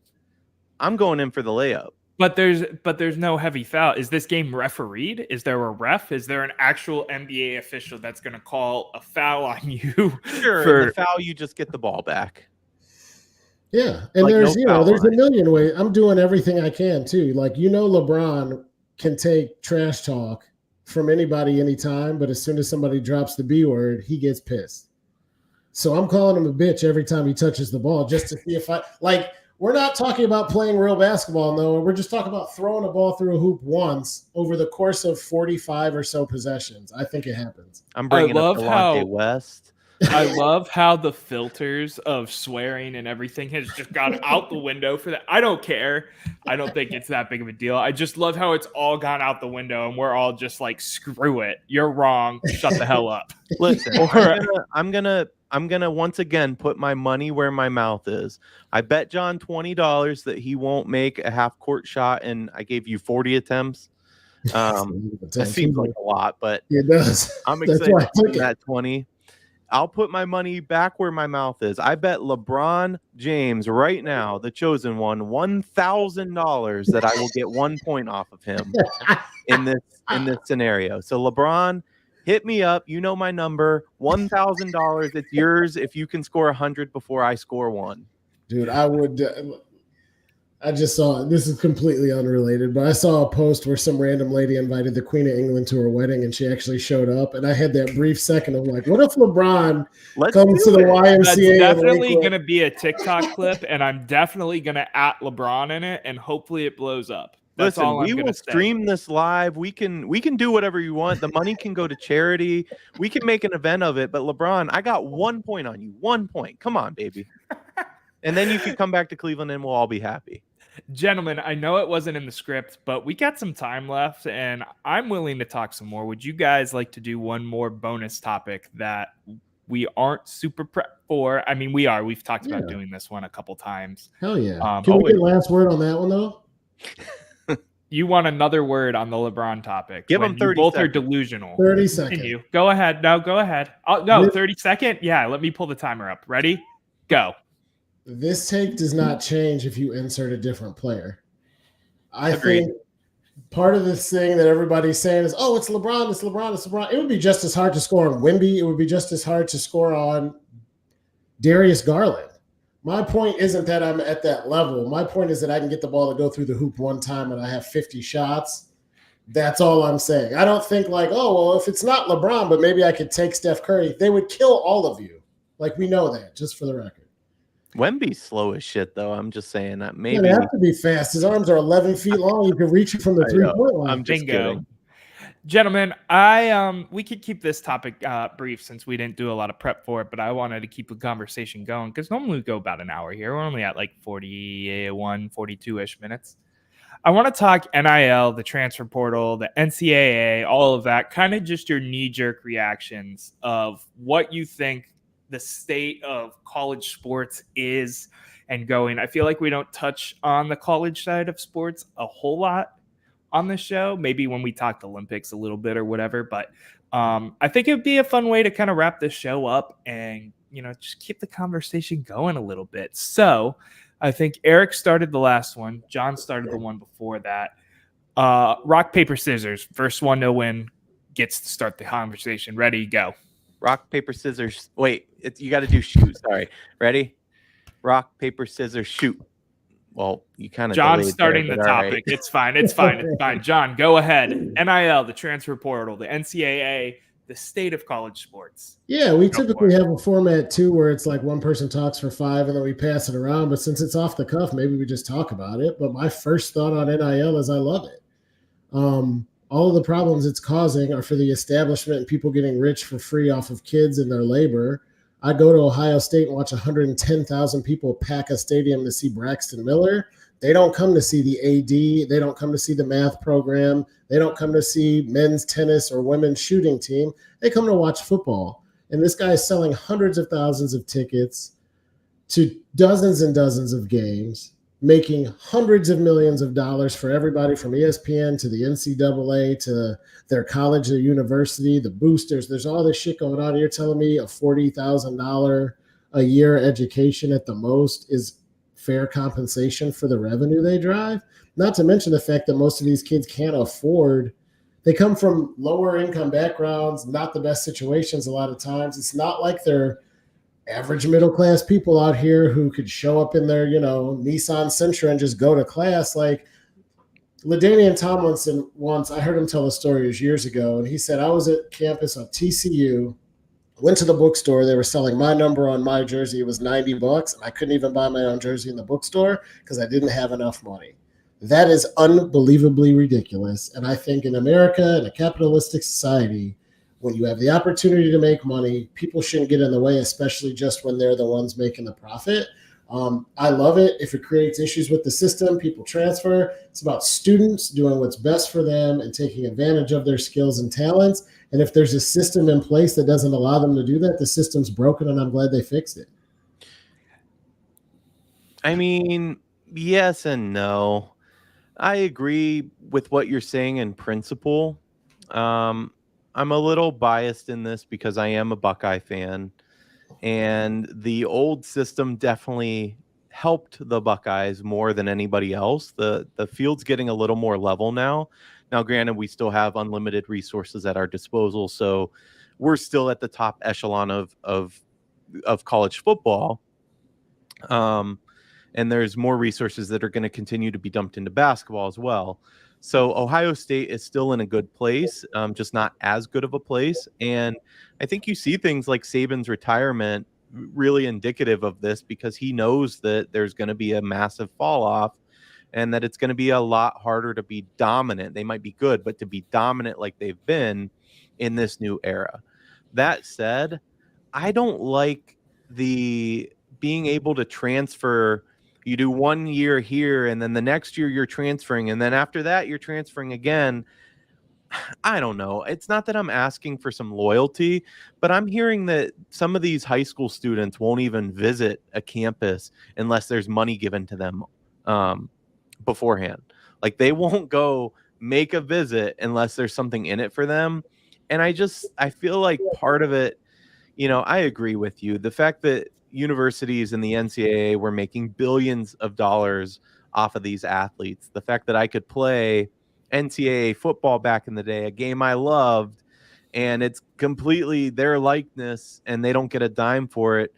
I'm going in for the layup. But there's no heavy foul. Is this game refereed? Is there a ref? Is there an actual NBA official that's going to call a foul on you? Sure, for the foul, you just get the ball back. Yeah, and there's a million ways. I'm doing everything I can too. LeBron can take trash talk from anybody anytime, but as soon as somebody drops the B word, he gets pissed. So I'm calling him a bitch every time he touches the ball just to see if we're not talking about playing real basketball, no. We're just talking about throwing a ball through a hoop once over the course of 45 or so possessions. I think it happens. I'm bringing up Delonte West. I love how the filters of swearing and everything has just gone out the window for that. I don't care. I don't think it's that big of a deal. I just love how it's all gone out the window and we're all just screw it. You're wrong. Shut the hell up. Listen, I'm gonna I'm going to once again put my money where my mouth is. I bet John $20 that he won't make a half-court shot, and I gave you 40 attempts. That seems like a lot, but it does. I'm That's excited why I to took win it. that 20. I'll put my money back where my mouth is. I bet LeBron James right now, the chosen one, $1,000 that I will get 1 point off of him in this scenario. So LeBron, hit me up. You know my number, $1,000. It's yours if you can score 100 before I score 1. Dude, I would. I just saw, this is completely unrelated, but I saw a post where some random lady invited the Queen of England to her wedding, and she actually showed up. And I had that brief second of like, what if LeBron comes to the YMCA? That's definitely going to be a TikTok clip, and I'm definitely going to @ LeBron in it, and hopefully it blows up. That's Listen, all I'm we going will to say. stream this live. We can do whatever you want. The money can go to charity. We can make an event of it. But LeBron, I got 1 point on you. 1 point. Come on, baby. And then you can come back to Cleveland, and we'll all be happy. Gentlemen, I know it wasn't in the script, but we got some time left, and I'm willing to talk some more. Would you guys like to do one more bonus topic that we aren't super prepped for? I mean, we are. We've talked about doing this one a couple times. Hell yeah. Can we get last word on that one, though? You want another word on the LeBron topic? Give them 30 both seconds. are delusional. 30 seconds. Continue. Go ahead. No, go ahead. No, 30 second? Yeah, let me pull the timer up. Ready? Go. This take does not change if you insert a different player. I Agreed. think part of this thing that everybody's saying is, oh, it's LeBron, it's LeBron, it's LeBron. It would be just as hard to score on Wemby. It would be just as hard to score on Darius Garland. My point isn't that I'm at that level. My point is that I can get the ball to go through the hoop one time and I have 50 shots. That's all I'm saying. I don't think like, oh, well, if it's not LeBron, but maybe I could take Steph Curry. They would kill all of you. Like, we know that, just for the record. Wemby's slow as shit, though. I'm just saying that maybe. Yeah, they have to be fast. His arms are 11 feet long. You can reach it from the 3-point line. I'm just kidding. Gentlemen, we could keep this topic brief since we didn't do a lot of prep for it, but I wanted to keep the conversation going because normally we go about an hour here. We're only at like 41, 42-ish minutes. I want to talk NIL, the transfer portal, the NCAA, all of that, kind of just your knee-jerk reactions of what you think the state of college sports is and going. I feel like we don't touch on the college side of sports a whole lot on the show, maybe when we talked Olympics a little bit or whatever, but I think it would be a fun way to kind of wrap this show up and, just keep the conversation going a little bit. So I think Erik started the last one. John started the one before that. Rock, paper, scissors. First one to win gets to start the conversation. Ready, go. Rock, paper, scissors. Wait, you got to do shoot. Sorry. Ready? Rock, paper, scissors, shoot. Well, you kind of. John's starting the topic. Right. It's fine. It's fine. It's fine. John, go ahead. NIL, the transfer portal, the NCAA, the state of college sports. Yeah, we typically have a format too where it's like one person talks for 5 and then we pass it around. But since it's off the cuff, maybe we just talk about it. But my first thought on NIL is I love it. All of the problems it's causing are for the establishment and people getting rich for free off of kids and their labor. I go to Ohio State and watch 110,000 people pack a stadium to see Braxton Miller. They don't come to see the AD. They don't come to see the math program. They don't come to see men's tennis or women's shooting team. They come to watch football. And this guy is selling hundreds of thousands of tickets to dozens and dozens of games, making hundreds of millions of dollars for everybody from ESPN to the NCAA to their college or university, the boosters. There's all this shit going on. You're telling me a $40,000 a year education at the most is fair compensation for the revenue they drive? Not to mention the fact that most of these kids can't afford. They come from lower income backgrounds, not the best situations a lot of times. It's not like they're average middle-class people out here who could show up in their, Nissan Sentra and just go to class. Like LaDainian Tomlinson once, I heard him tell a story years ago, and he said, I was at campus on TCU, went to the bookstore. They were selling my number on my jersey. It was $90, and I couldn't even buy my own jersey in the bookstore because I didn't have enough money. That is unbelievably ridiculous. And I think in America, in a capitalistic society, when you have the opportunity to make money, people shouldn't get in the way, especially just when they're the ones making the profit. I love it. If it creates issues with the system, people transfer. It's about students doing what's best for them and taking advantage of their skills and talents. And if there's a system in place that doesn't allow them to do that, the system's broken, and I'm glad they fixed it. I mean, yes and no. I agree with what you're saying in principle. Um, I'm a little biased in this because I am a Buckeye fan, and the old system definitely helped the Buckeyes more than anybody else. The field's getting a little more level now. Now, granted, we still have unlimited resources at our disposal, so we're still at the top echelon of college football. And there's more resources that are going to continue to be dumped into basketball as well. So Ohio State is still in a good place, just not as good of a place. And I think you see things like Saban's retirement really indicative of this, because he knows that there's going to be a massive fall off and that it's going to be a lot harder to be dominant. They might be good, but to be dominant like they've been in this new era. That said, I don't like the being able to transfer. You do 1 year here, and then the next year you're transferring, and then after that you're transferring again. I don't know. It's not that I'm asking for some loyalty, but I'm hearing that some of these high school students won't even visit a campus unless there's money given to them beforehand. Like, they won't go make a visit unless there's something in it for them. And I feel like part of it, I agree with you. The fact that universities and the NCAA were making billions of dollars off of these athletes, the fact that I could play NCAA football back in the day, a game I loved, and it's completely their likeness and they don't get a dime for it,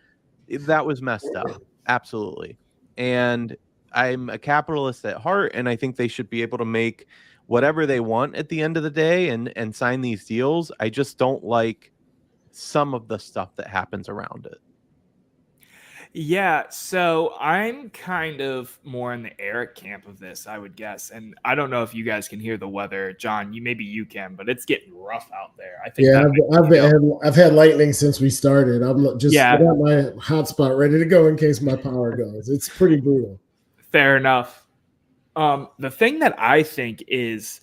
that was messed up. Absolutely. And I'm a capitalist at heart, and I think they should be able to make whatever they want at the end of the day and sign these deals. I just don't like some of the stuff that happens around it. Yeah, so I'm kind of more in the Erik camp of this, I would guess. And I don't know if you guys can hear the weather, John. Maybe you can, but it's getting rough out there. I think. Yeah, I've had lightning since we started. I got my hotspot ready to go in case my power goes. It's pretty brutal. Fair enough. The thing that I think is,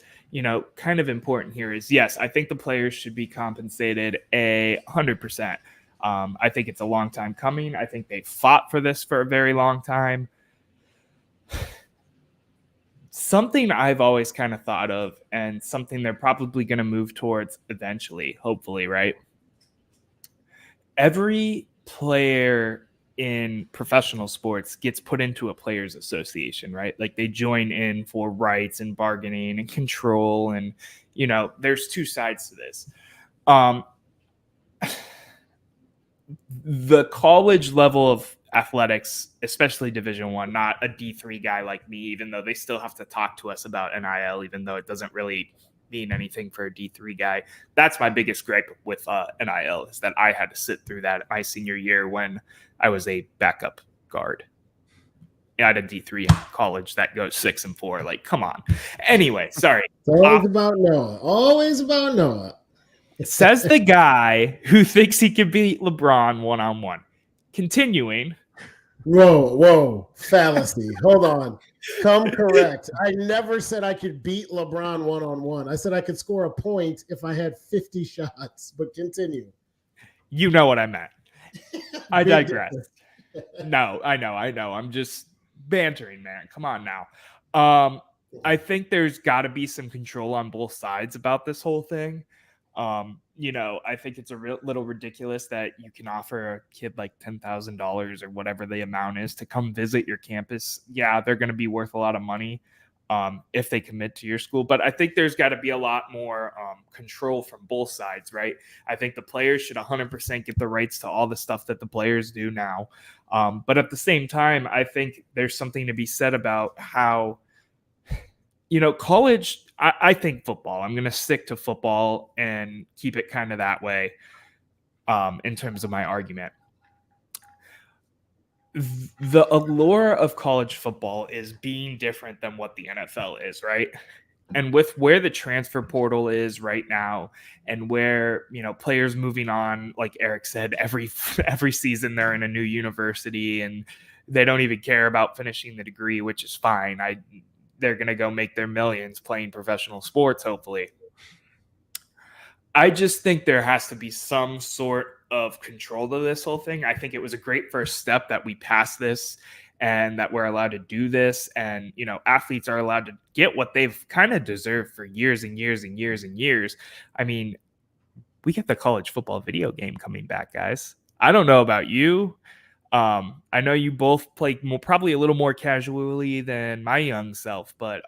kind of important here is, yes, I think the players should be compensated 100%. I think it's a long time coming. I think they fought for this for a very long time. Something I've always kind of thought of, and something they're probably going to move towards eventually, hopefully, right? Every player in professional sports gets put into a players association, right? Like, they join in for rights and bargaining and control. And, there's two sides to this. The college level of athletics, especially Division I, not a D3 guy like me, even though they still have to talk to us about NIL, even though it doesn't really mean anything for a D3 guy. That's my biggest gripe with NIL, is that I had to sit through that my senior year when I was a backup guard at a D3 college that goes 6-4. Like, come on. Anyway, sorry. It's always about Noah. Always about Noah. Says the guy who thinks he can beat LeBron one-on-one. Continuing. Whoa. Fallacy. Hold on. Come correct. I never said I could beat LeBron one-on-one. I said I could score a point if I had 50 shots, but continue. You know what I meant. I digress. No, I know. I'm just bantering, man. Come on now. I think there's got to be some control on both sides about this whole thing. I think it's a little ridiculous that you can offer a kid like $10,000 or whatever the amount is to come visit your campus. Yeah, they're going to be worth a lot of money if they commit to your school. But I think there's got to be a lot more control from both sides, right? I think the players should 100% get the rights to all the stuff that the players do now. But at the same time, I think there's something to be said about how, college, I think football. I'm going to stick to football and keep it kind of that way in terms of my argument. The allure of college football is being different than what the NFL is, right? And with where the transfer portal is right now, and where, players moving on, like Erik said, every season they're in a new university and they don't even care about finishing the degree, which is fine. They're going to go make their millions playing professional sports, hopefully. I just think there has to be some sort of control to this whole thing. I think it was a great first step that we passed this and that we're allowed to do this. And, athletes are allowed to get what they've kind of deserved for years and years and years and years. I mean, we get the college football video game coming back, guys. I don't know about you. I know you both play probably a little more casually than my young self, but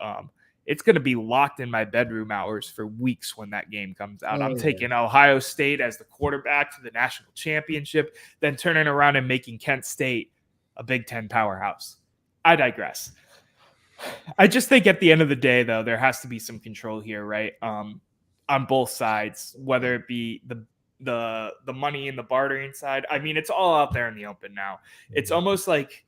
it's going to be locked in my bedroom hours for weeks when that game comes out. I'm taking Ohio State as the quarterback to the national championship, then turning around and making Kent State a Big Ten powerhouse. I digress. I just think at the end of the day, though, there has to be some control here, right? On both sides, whether it be the money and the bartering side. I mean, it's all out there in the open now. It's almost like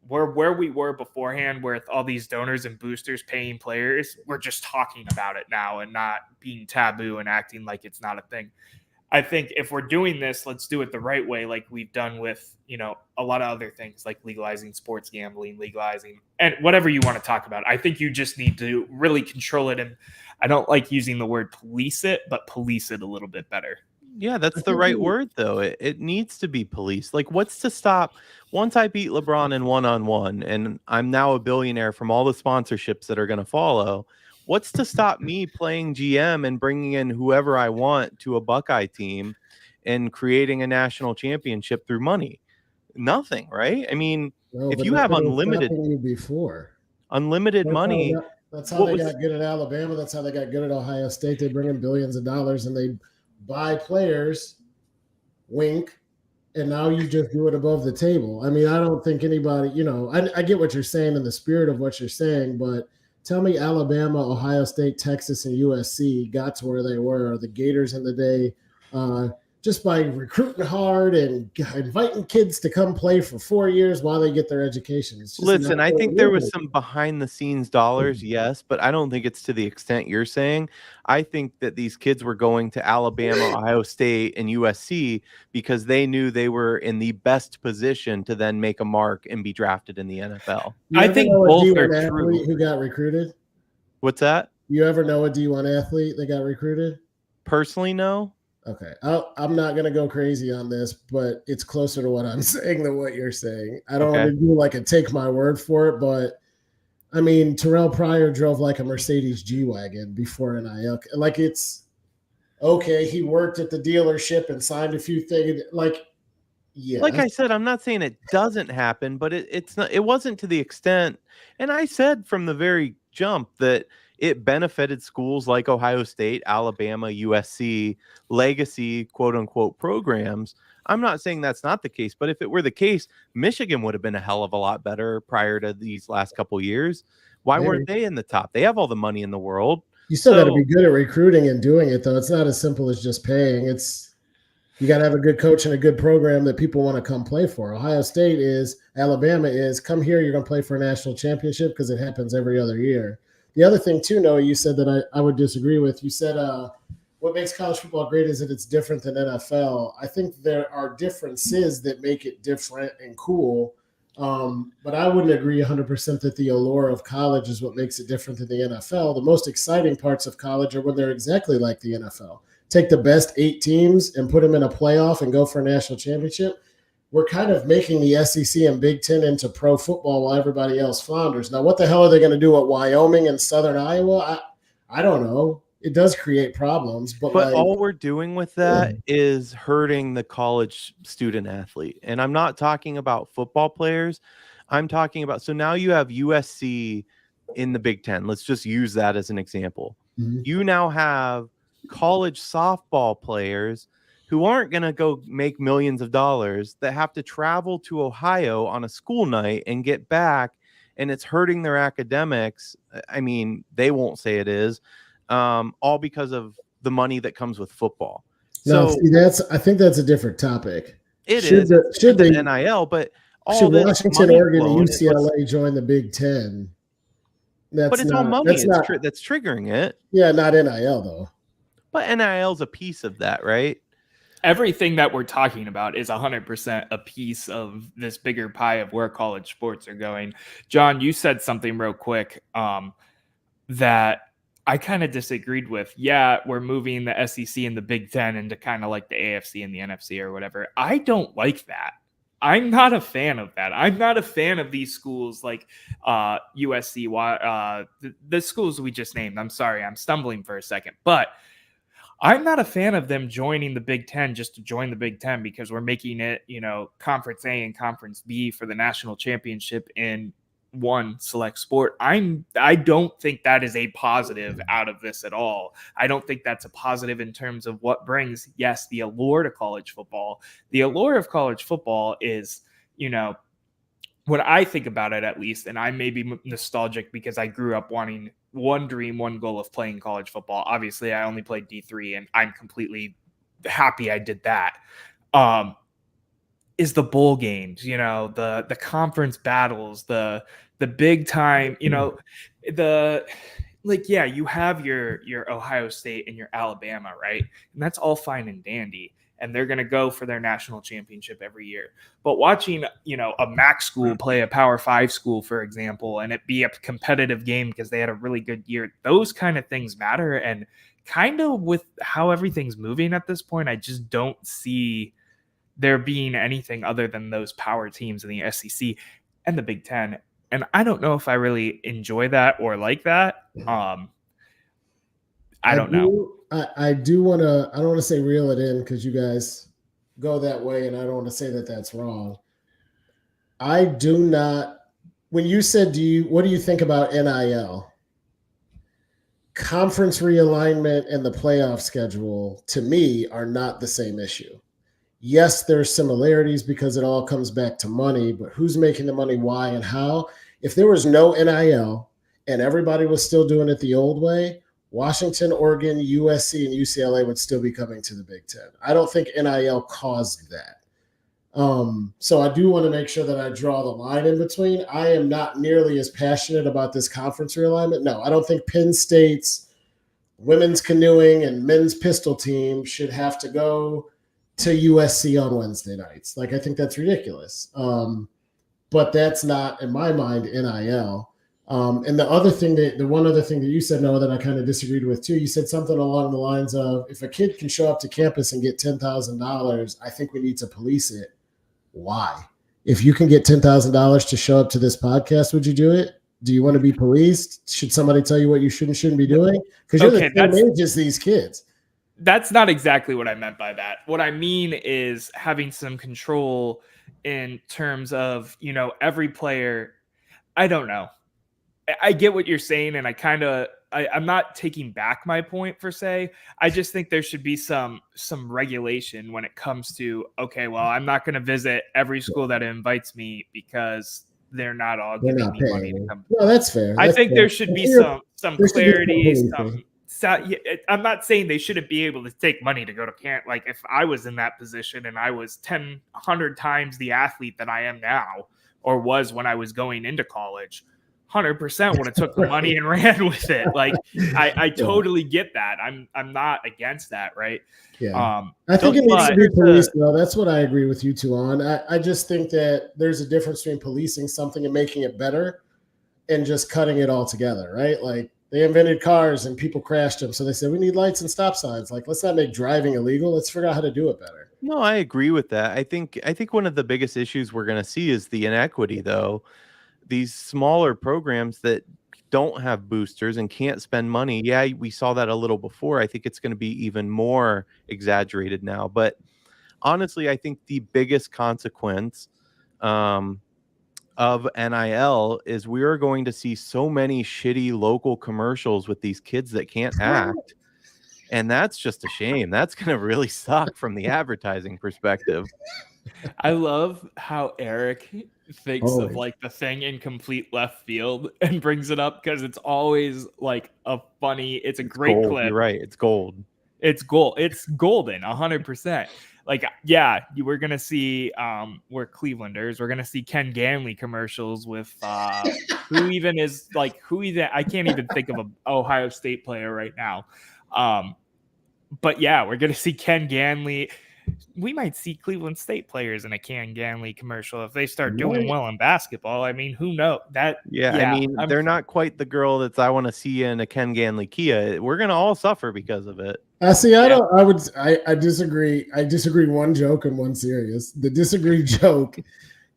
where we were beforehand with all these donors and boosters paying players. We're just talking about it now and not being taboo and acting like it's not a thing. I think if we're doing this, let's do it the right way, like we've done with, a lot of other things like legalizing sports gambling, legalizing and whatever you want to talk about. I think you just need to really control it. And I don't like using the word police it, but police it a little bit better. Yeah, that's the right word, though. It needs to be policed. Like, what's to stop? Once I beat LeBron in one-on-one and I'm now a billionaire from all the sponsorships that are going to follow, what's to stop me playing GM and bringing in whoever I want to a Buckeye team and creating a national championship through money? Nothing, right? I mean, if you have unlimited money, that's how they got good at Alabama. That's how they got good at Ohio State. They bring in billions of dollars and they buy players, wink, and now you just do it above the table. I mean, I don't think anybody, I get what you're saying in the spirit of what you're saying, but tell me Alabama, Ohio State, Texas, and USC got to where they were, or the Gators in the day, just by recruiting hard and inviting kids to come play for 4 years while they get their education. Listen, I think there was some behind the scenes dollars, yes, but I don't think it's to the extent you're saying. I think that these kids were going to Alabama, Ohio State, and USC because they knew they were in the best position to then make a mark and be drafted in the NFL. I think both are true. Who got recruited? What's that? You ever know a D1 athlete that got recruited? Personally, no. Okay. I'm not going to go crazy on this, but it's closer to what I'm saying than what you're saying. I don't want to do like a take my word for it, but I mean, Terrell Pryor drove like a Mercedes G-Wagon before NIL. Like it's okay. He worked at the dealership and signed a few things. Like, yeah. Like I said, I'm not saying it doesn't happen, but it's not. It wasn't to the extent. And I said from the very jump that it benefited schools like Ohio State, Alabama, USC, legacy, quote unquote, programs. I'm not saying that's not the case, but if it were the case, Michigan would have been a hell of a lot better prior to these last couple years. Why weren't they in the top? They have all the money in the world. You still got to be good at recruiting and doing it, though. It's not as simple as just paying. You got to have a good coach and a good program that people want to come play for. Ohio State is, Alabama is, come here, you're going to play for a national championship because it happens every other year. The other thing, too, Noah, you said that I would disagree with. You said what makes college football great is that it's different than NFL. I think there are differences that make it different and cool, but I wouldn't agree 100% that the allure of college is what makes it different than the NFL. The most exciting parts of college are when they're exactly like the NFL. Take the best 8 teams and put them in a playoff and go for a national championship. We're kind of making the SEC and Big Ten into pro football while everybody else flounders. Now, what the hell are they going to do at Wyoming and Southern Iowa? I don't know. It does create problems. But all we're doing with that is hurting the college student athlete. And I'm not talking about football players. I'm talking about – so now you have USC in the Big Ten. Let's just use that as an example. Mm-hmm. You now have college softball players – who aren't going to go make millions of dollars that have to travel to Ohio on a school night and get back, and it's hurting their academics. I mean, they won't say it is, all because of the money that comes with football. No, see, I think that's a different topic. Should they NIL, but should Washington, Oregon, and UCLA join the Big Ten? But it's all money. That's triggering it. Yeah, not NIL though. But NIL is a piece of that, right? Everything that we're talking about is 100% a piece of this bigger pie of where college sports are going. John, you said something real quick that I kind of disagreed with, we're moving the SEC and the Big Ten into kind of like the AFC and the NFC or whatever. I don't like that. I'm not a fan of that. I'm not a fan of these schools like USC, the schools we just named. I'm sorry, I'm stumbling for a second. But I'm not a fan of them joining the Big Ten just to join the Big Ten because we're making it, Conference A and Conference B for the national championship in one select sport. I don't think that is a positive out of this at all. I don't think that's a positive in terms of what brings, yes, the allure to college football. The allure of college football is, when I think about it, at least, and I may be nostalgic because I grew up wanting one dream, one goal of playing college football. Obviously, I only played D3 and I'm completely happy I did that. Is the bowl games, the conference battles, the big time, you have your Ohio State and your Alabama, right? And that's all fine and dandy. And they're going to go for their national championship every year. But watching, a MAC school play a Power 5 school, for example, and it be a competitive game because they had a really good year, those kind of things matter. And kind of with how everything's moving at this point, I just don't see there being anything other than those power teams in the SEC and the Big Ten. And I don't know if I really enjoy that or like that. I don't know. I do want to, I don't want to say reel it in because you guys go that way and I don't want to say that that's wrong. I do not, when you said, what do you think about NIL? Conference realignment and the playoff schedule, to me, are not the same issue. Yes, there's similarities because it all comes back to money, but who's making the money, why, and how? If there was no NIL and everybody was still doing it the old way, Washington, Oregon, USC, and UCLA would still be coming to the Big Ten. I don't think NIL caused that. So I do want to make sure that I draw the line in between. I am not nearly as passionate about this conference realignment. No, I don't think Penn State's women's canoeing and men's pistol team should have to go to USC on Wednesday nights. Like, I think that's ridiculous. But that's not, in my mind, NIL. And the one other thing that you said, Noah, that I kind of disagreed with too, you said something along the lines of, if a kid can show up to campus and get $10,000, I think we need to police it. Why? If you can get $10,000 to show up to this podcast, would you do it? Do you want to be policed? Should somebody tell you what you should and shouldn't be doing? Because you're the same age as these kids. That's not exactly what I meant by that. What I mean is having some control in terms of, every player. I don't know. I get what you're saying, and I'm not taking back my point per se. I just think there should be some regulation when it comes to, okay, well, I'm not going to visit every school that invites me because they're not all giving me money to come. No, that's fair. I think there should be some clarity, I'm not saying they shouldn't be able to take money to go to camp. Like, if I was in that position and I was 100 times the athlete that I am now, or was when I was going into college, 100% would have took the money and ran with it. Like, I totally get that. I'm not against that, right? Yeah. I think it needs to be policed, though. That's what I agree with you two on. I just think that there's a difference between policing something and making it better and just cutting it all together, right? Like, they invented cars and people crashed them. So they said, we need lights and stop signs. Like, let's not make driving illegal. Let's figure out how to do it better. No, I agree with that. I think one of the biggest issues we're going to see is the inequity, though. These smaller programs that don't have boosters and can't spend money. Yeah, we saw that a little before. I think it's going to be even more exaggerated now. But honestly, I think the biggest consequence of NIL is we are going to see so many shitty local commercials with these kids that can't act. And that's just a shame. That's going to really suck from the advertising perspective. I love how Erik thinks of like the thing in complete left field and brings it up because it's always like it's a great gold. clip. You're right. It's gold. It's gold. It's golden, 100%. Like, yeah, we're going to see, we're Clevelanders. We're going to see Ken Ganley commercials with I can't even think of an Ohio State player right now. But yeah, we're going to see Ken Ganley. we might see Cleveland State players in a Ken Ganley commercial if they start doing well in basketball. I mean, who knows? I mean, they're not quite the girl that's I want to see in a Ken Ganley Kia. We're gonna all suffer because of it. I disagree. I disagree one joke and one serious. The disagree joke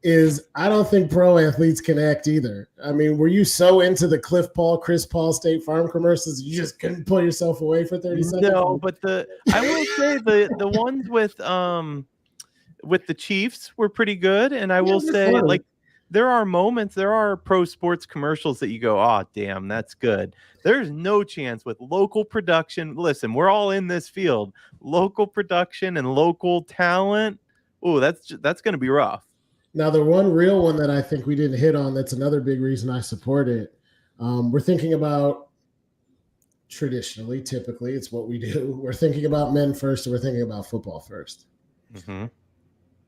is I don't think pro athletes can act either. I mean, were you so into the Chris Paul State Farm commercials you just couldn't pull yourself away for 30 seconds? No, but I will say the ones with the Chiefs were pretty good, and I will say funny. Like there are pro sports commercials that you go, oh damn, that's good. There's no chance with local production. Listen, we're all in this field. Local production and local talent. Oh, that's going to be rough. Now, the one real one that I think we didn't hit on, that's another big reason I support it. We're thinking about typically, it's what we do. We're thinking about men first, and we're thinking about football first. Mm-hmm.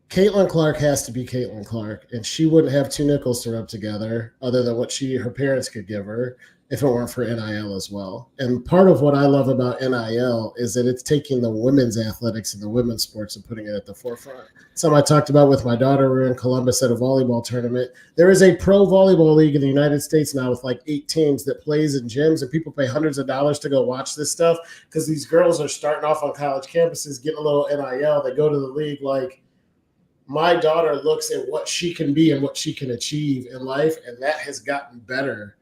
Caitlin Clark has to be Caitlin Clark, and she wouldn't have two nickels to rub together other than what her parents could give her if it weren't for NIL as well. And part of what I love about NIL is that it's taking the women's athletics and the women's sports and putting it at the forefront. Something I talked about with my daughter. We were in Columbus at a volleyball tournament. There is a pro volleyball league in the United States now with like 8 teams that plays in gyms, and people pay hundreds of dollars to go watch this stuff because these girls are starting off on college campuses, getting a little NIL. They go to the league. Like, my daughter looks at what she can be and what she can achieve in life, and that has gotten better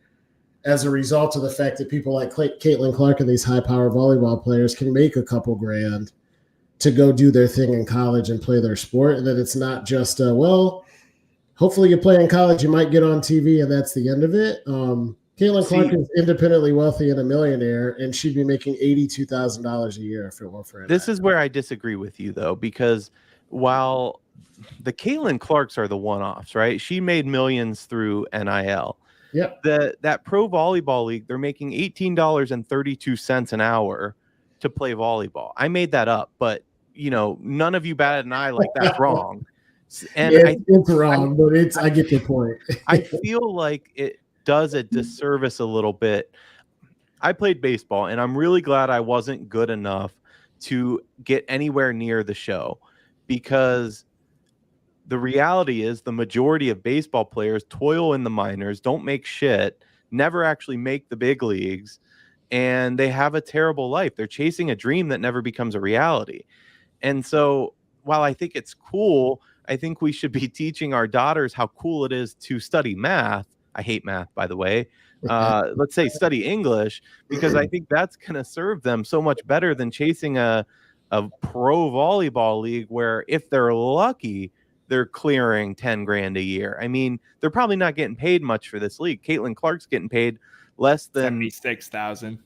as a result of the fact that people like Caitlin Clark and these high-power volleyball players can make a couple grand to go do their thing in college and play their sport, and that it's not just, hopefully you play in college, you might get on TV, and that's the end of it. Caitlin Clark is independently wealthy and a millionaire, and she'd be making $82,000 a year if it weren't for it. This is where I disagree with you, though, because while the Caitlin Clarks are the one-offs, right? She made millions through NIL. Yeah. That pro volleyball league, they're making $18.32 an hour to play volleyball. I made that up, but none of you batted an eye like that's wrong. And it's wrong, but I get your point. I feel like it does a disservice a little bit. I played baseball, and I'm really glad I wasn't good enough to get anywhere near the show, because the reality is the majority of baseball players toil in the minors, don't make shit, never actually make the big leagues, and they have a terrible life. They're chasing a dream that never becomes a reality. And so while I think it's cool, I think we should be teaching our daughters how cool it is to study math. I hate math, by the way. Let's say study English, because I think that's going to serve them so much better than chasing a pro volleyball league where, if they're lucky, they're clearing 10 grand a year. I mean, they're probably not getting paid much for this league. Caitlin Clark's getting paid less than 76,000.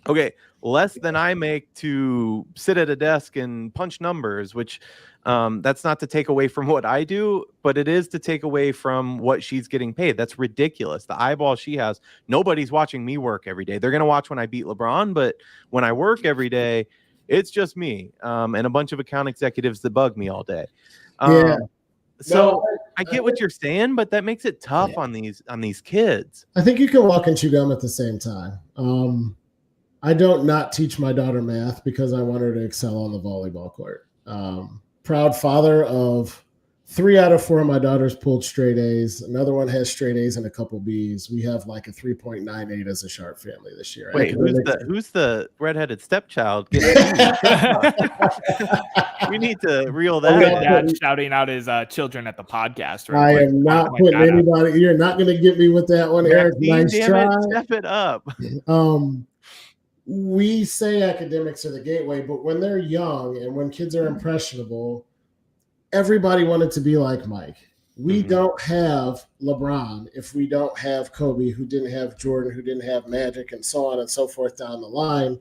Okay, less than I make to sit at a desk and punch numbers, which that's not to take away from what I do, but it is to take away from what she's getting paid. That's ridiculous. The eyeball she has, nobody's watching me work every day. They're going to watch when I beat LeBron, but when I work every day, it's just me and a bunch of account executives that bug me all day. I get what you're saying, but that makes it tough on these kids. I think you can walk and chew gum at the same time. I don't not teach my daughter math because I want her to excel on the volleyball court. Proud father of 3 out of 4 of my daughters pulled straight A's. Another one has straight A's and a couple B's. We have like a 3.98 as a Sharp family this year. Wait, who's the redheaded stepchild? We need to reel that. Dad shouting out his children at the podcast. Right? I am not putting anybody. You're not going to get me with that one, Erik. Nice try. Step it up. We say academics are the gateway, but when they're young and when kids are impressionable, everybody wanted to be like Mike. We don't have LeBron if we don't have Kobe, who didn't have Jordan, who didn't have Magic, and so on and so forth down the line.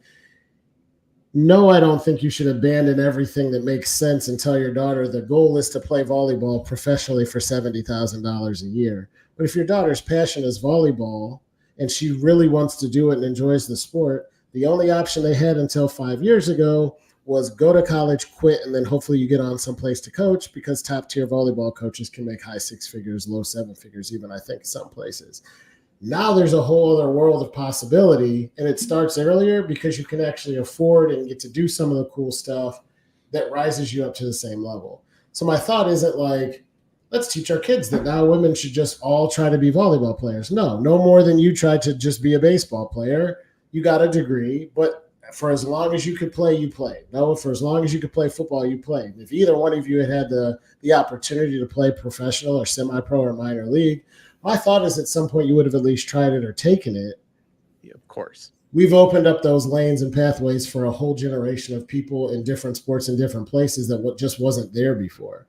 No, I don't think you should abandon everything that makes sense and tell your daughter the goal is to play volleyball professionally for $70,000 a year. But if your daughter's passion is volleyball and she really wants to do it and enjoys the sport, the only option they had until 5 years ago was go to college, quit, and then hopefully you get on someplace to coach, because top-tier volleyball coaches can make high 6 figures, low 7 figures, even I think some places. Now there's a whole other world of possibility, and it starts earlier because you can actually afford and get to do some of the cool stuff that rises you up to the same level. So my thought isn't like, let's teach our kids that now women should just all try to be volleyball players. No more than you tried to just be a baseball player. You got a degree, but for as long as you could play, you played. No, for as long as you could play football, you played. If either one of you had the opportunity to play professional or semi-pro or minor league, my thought is at some point you would have at least tried it or taken it. Yeah, of course. We've opened up those lanes and pathways for a whole generation of people in different sports in different places that just wasn't there before.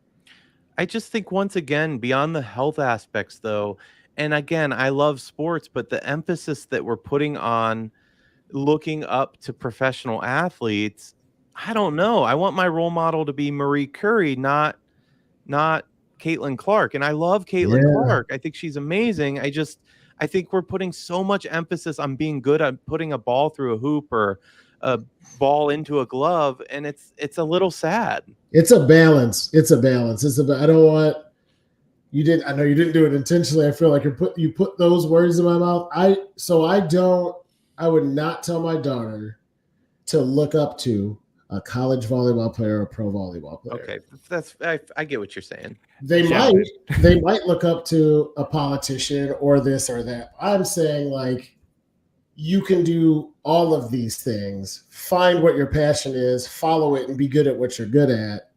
I just think, once again, beyond the health aspects, though, and again, I love sports, but the emphasis that we're putting on looking up to professional athletes, I don't know. I want my role model to be Marie Curie, not Caitlin Clark. And I love Caitlin Clark. I think she's amazing. I think we're putting so much emphasis on being good at putting a ball through a hoop or a ball into a glove, and it's a little sad. It's a balance. I don't want I know you didn't do it intentionally. I feel like you put those words in my mouth. I would not tell my daughter to look up to a college volleyball player or a pro volleyball player. Okay, I get what you're saying. They might look up to a politician or this or that. I'm saying, like, you can do all of these things, find what your passion is, follow it, and be good at what you're good at.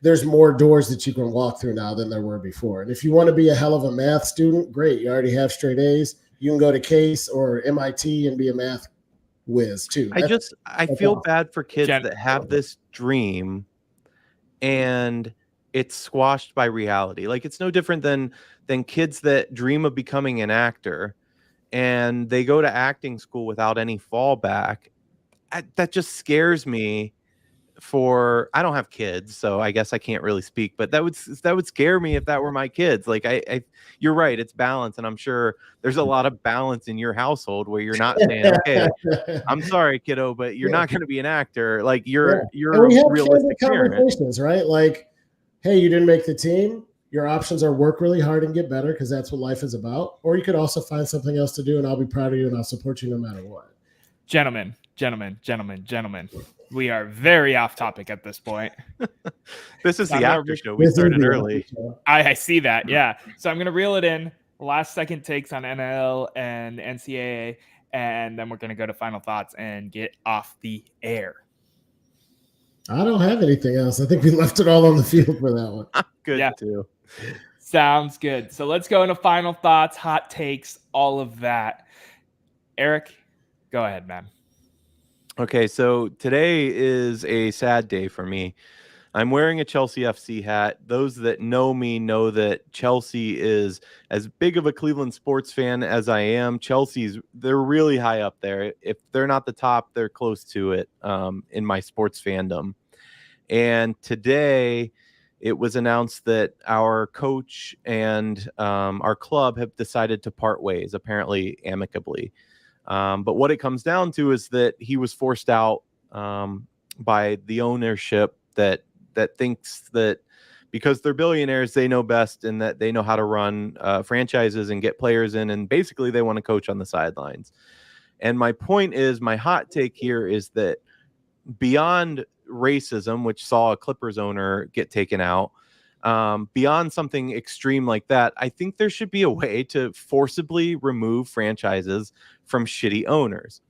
There's more doors that you can walk through now than there were before. And if you want to be a hell of a math student, great. You already have straight A's. You can go to Case or MIT and be a math whiz too. I feel bad for kids that have this dream and it's squashed by reality. Like, it's no different than kids that dream of becoming an actor and they go to acting school without any fallback. That just scares me. I don't have kids, so I guess I can't really speak, but that would scare me if that were my kids. Like, you're right, it's balance, and I'm sure there's a lot of balance in your household where you're not saying, okay, I'm sorry, kiddo, but you're not going to be an actor. Like, you're and we have realistic conversations, right? Like, hey, you didn't make the team. Your options are work really hard and get better, because that's what life is about. Or you could also find something else to do, and I'll be proud of you and I'll support you no matter what. Gentlemen. We are very off topic at this point. This is the after show. We started early. I see that. Yeah. So I'm going to reel it in. Last second takes on NL and NCAA. And then we're going to go to final thoughts and get off the air. I don't have anything else. I think we left it all on the field for that one. Good too. Sounds good. So let's go into final thoughts, hot takes, all of that. Erik, go ahead, man. Okay, so today is a sad day for me. I'm wearing a Chelsea FC hat. Those that know me know that Chelsea is as big of a Cleveland sports fan as I am. They're really high up there. If they're not the top, they're close to it in my sports fandom. And today it was announced that our coach and our club have decided to part ways, apparently amicably. But what it comes down to is that he was forced out by the ownership that thinks that because they're billionaires, they know best and that they know how to run franchises and get players in. And basically, they want to coach on the sidelines. And my point is, my hot take here is that beyond racism, which saw a Clippers owner get taken out, beyond something extreme like that, I think there should be a way to forcibly remove franchises from shitty owners.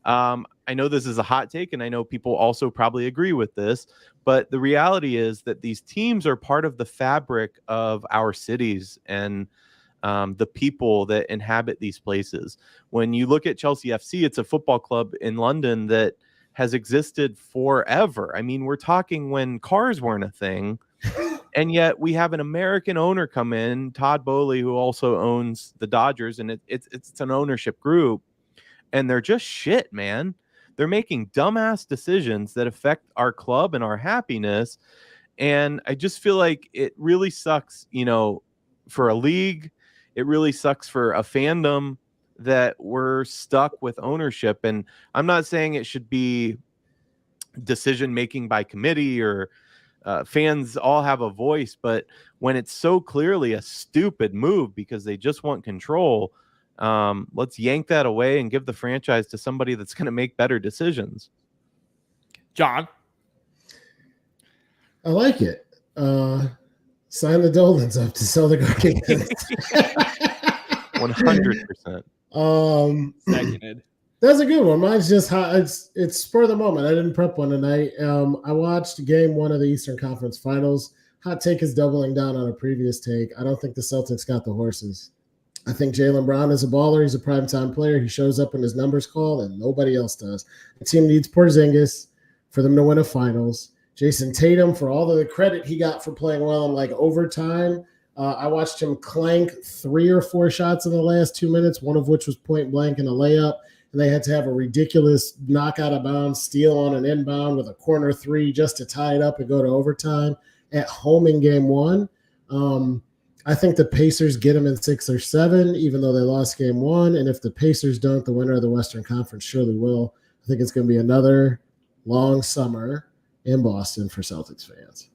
I know this is a hot take, and I know people also probably agree with this, but the reality is that these teams are part of the fabric of our cities and the people that inhabit these places. When you look at Chelsea FC, it's a football club in London that has existed forever. I mean, we're talking when cars weren't a thing. And yet we have an American owner come in, Todd Boehly, who also owns the Dodgers, and it's an ownership group, and they're just shit, man. They're making dumbass decisions that affect our club and our happiness, and I just feel like it really sucks, for a league. It really sucks for a fandom that we're stuck with ownership, and I'm not saying it should be decision making by committee or fans all have a voice, but when it's so clearly a stupid move because they just want control, let's yank that away and give the franchise to somebody that's going to make better decisions. John? I like it. Sign the Dolans up to sell the Guardians. 100%. Seconded. That's a good one. Mine's just hot. It's spur of the moment. I didn't prep one tonight. I watched game 1 of the Eastern Conference Finals. Hot take is doubling down on a previous take. I don't think the Celtics got the horses. I think Jaylen Brown is a baller. He's a primetime player. He shows up when his numbers call, and nobody else does. The team needs Porzingis for them to win a finals. Jason Tatum, for all of the credit he got for playing well in like overtime, I watched him clank 3 or 4 shots in the last 2 minutes, one of which was point blank and a layup. And they had to have a ridiculous knock out of bounds, steal on an inbound with a corner 3 just to tie it up and go to overtime at home in game 1. I think the Pacers get them in 6 or 7, even though they lost game 1. And if the Pacers don't, the winner of the Western Conference surely will. I think it's going to be another long summer in Boston for Celtics fans.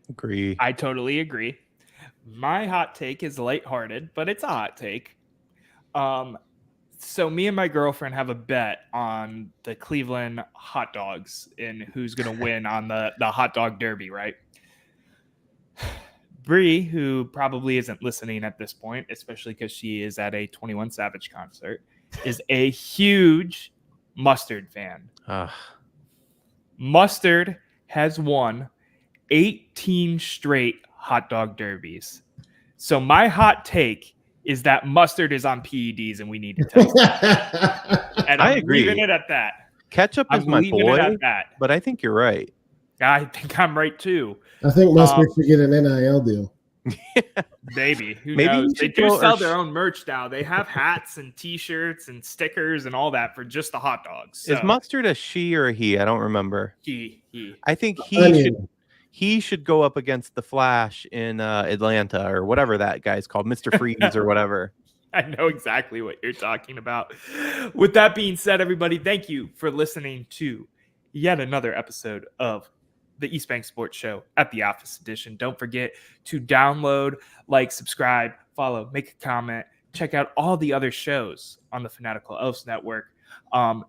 Agree. I totally agree. My hot take is lighthearted, but it's a hot take. So me and my girlfriend have a bet on the Cleveland hot dogs and who's going to win on the hot dog derby, right? Bree, who probably isn't listening at this point, especially because she is at a 21 Savage concert, is a huge Mustard fan. Mustard has won 18 straight hot dog derbies. So my hot take is that Mustard is on PEDs and we need to test it. And I agree. Leaving it at that. Ketchup is my boy, but I think you're right. I think I'm right too. I think Mustard should get an NIL deal. Maybe. Who knows? They do sell their own merch now. They have hats and T-shirts and stickers and all that for just the hot dogs. So. Is Mustard a she or a he? I don't remember. He. I think he should go up against the Flash in Atlanta or whatever that guy's called, Mr. Freeze or whatever. I know exactly what you're talking about. With that being said, everybody, thank you for listening to yet another episode of the East Bank Sports Show at the Office Edition. Don't forget to download, like, subscribe, follow, make a comment, check out all the other shows on the Fanatical Elves Network.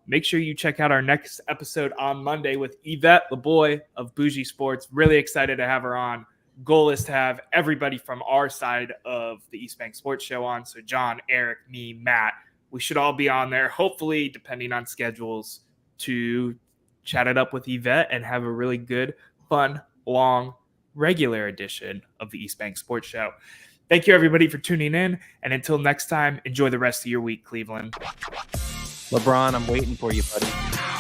Make sure you check out our next episode on Monday with Yvette LeBoy of Bougie Sports. Really excited to have her on. Goal is to have everybody from our side of the East Bank Sports Show on. So John, Eric, me, Matt, we should all be on there, hopefully, depending on schedules, to chat it up with Yvette and have a really good, fun, long, regular edition of the East Bank Sports Show. Thank you, everybody, for tuning in. And until next time, enjoy the rest of your week, Cleveland. LeBron, I'm waiting for you, buddy.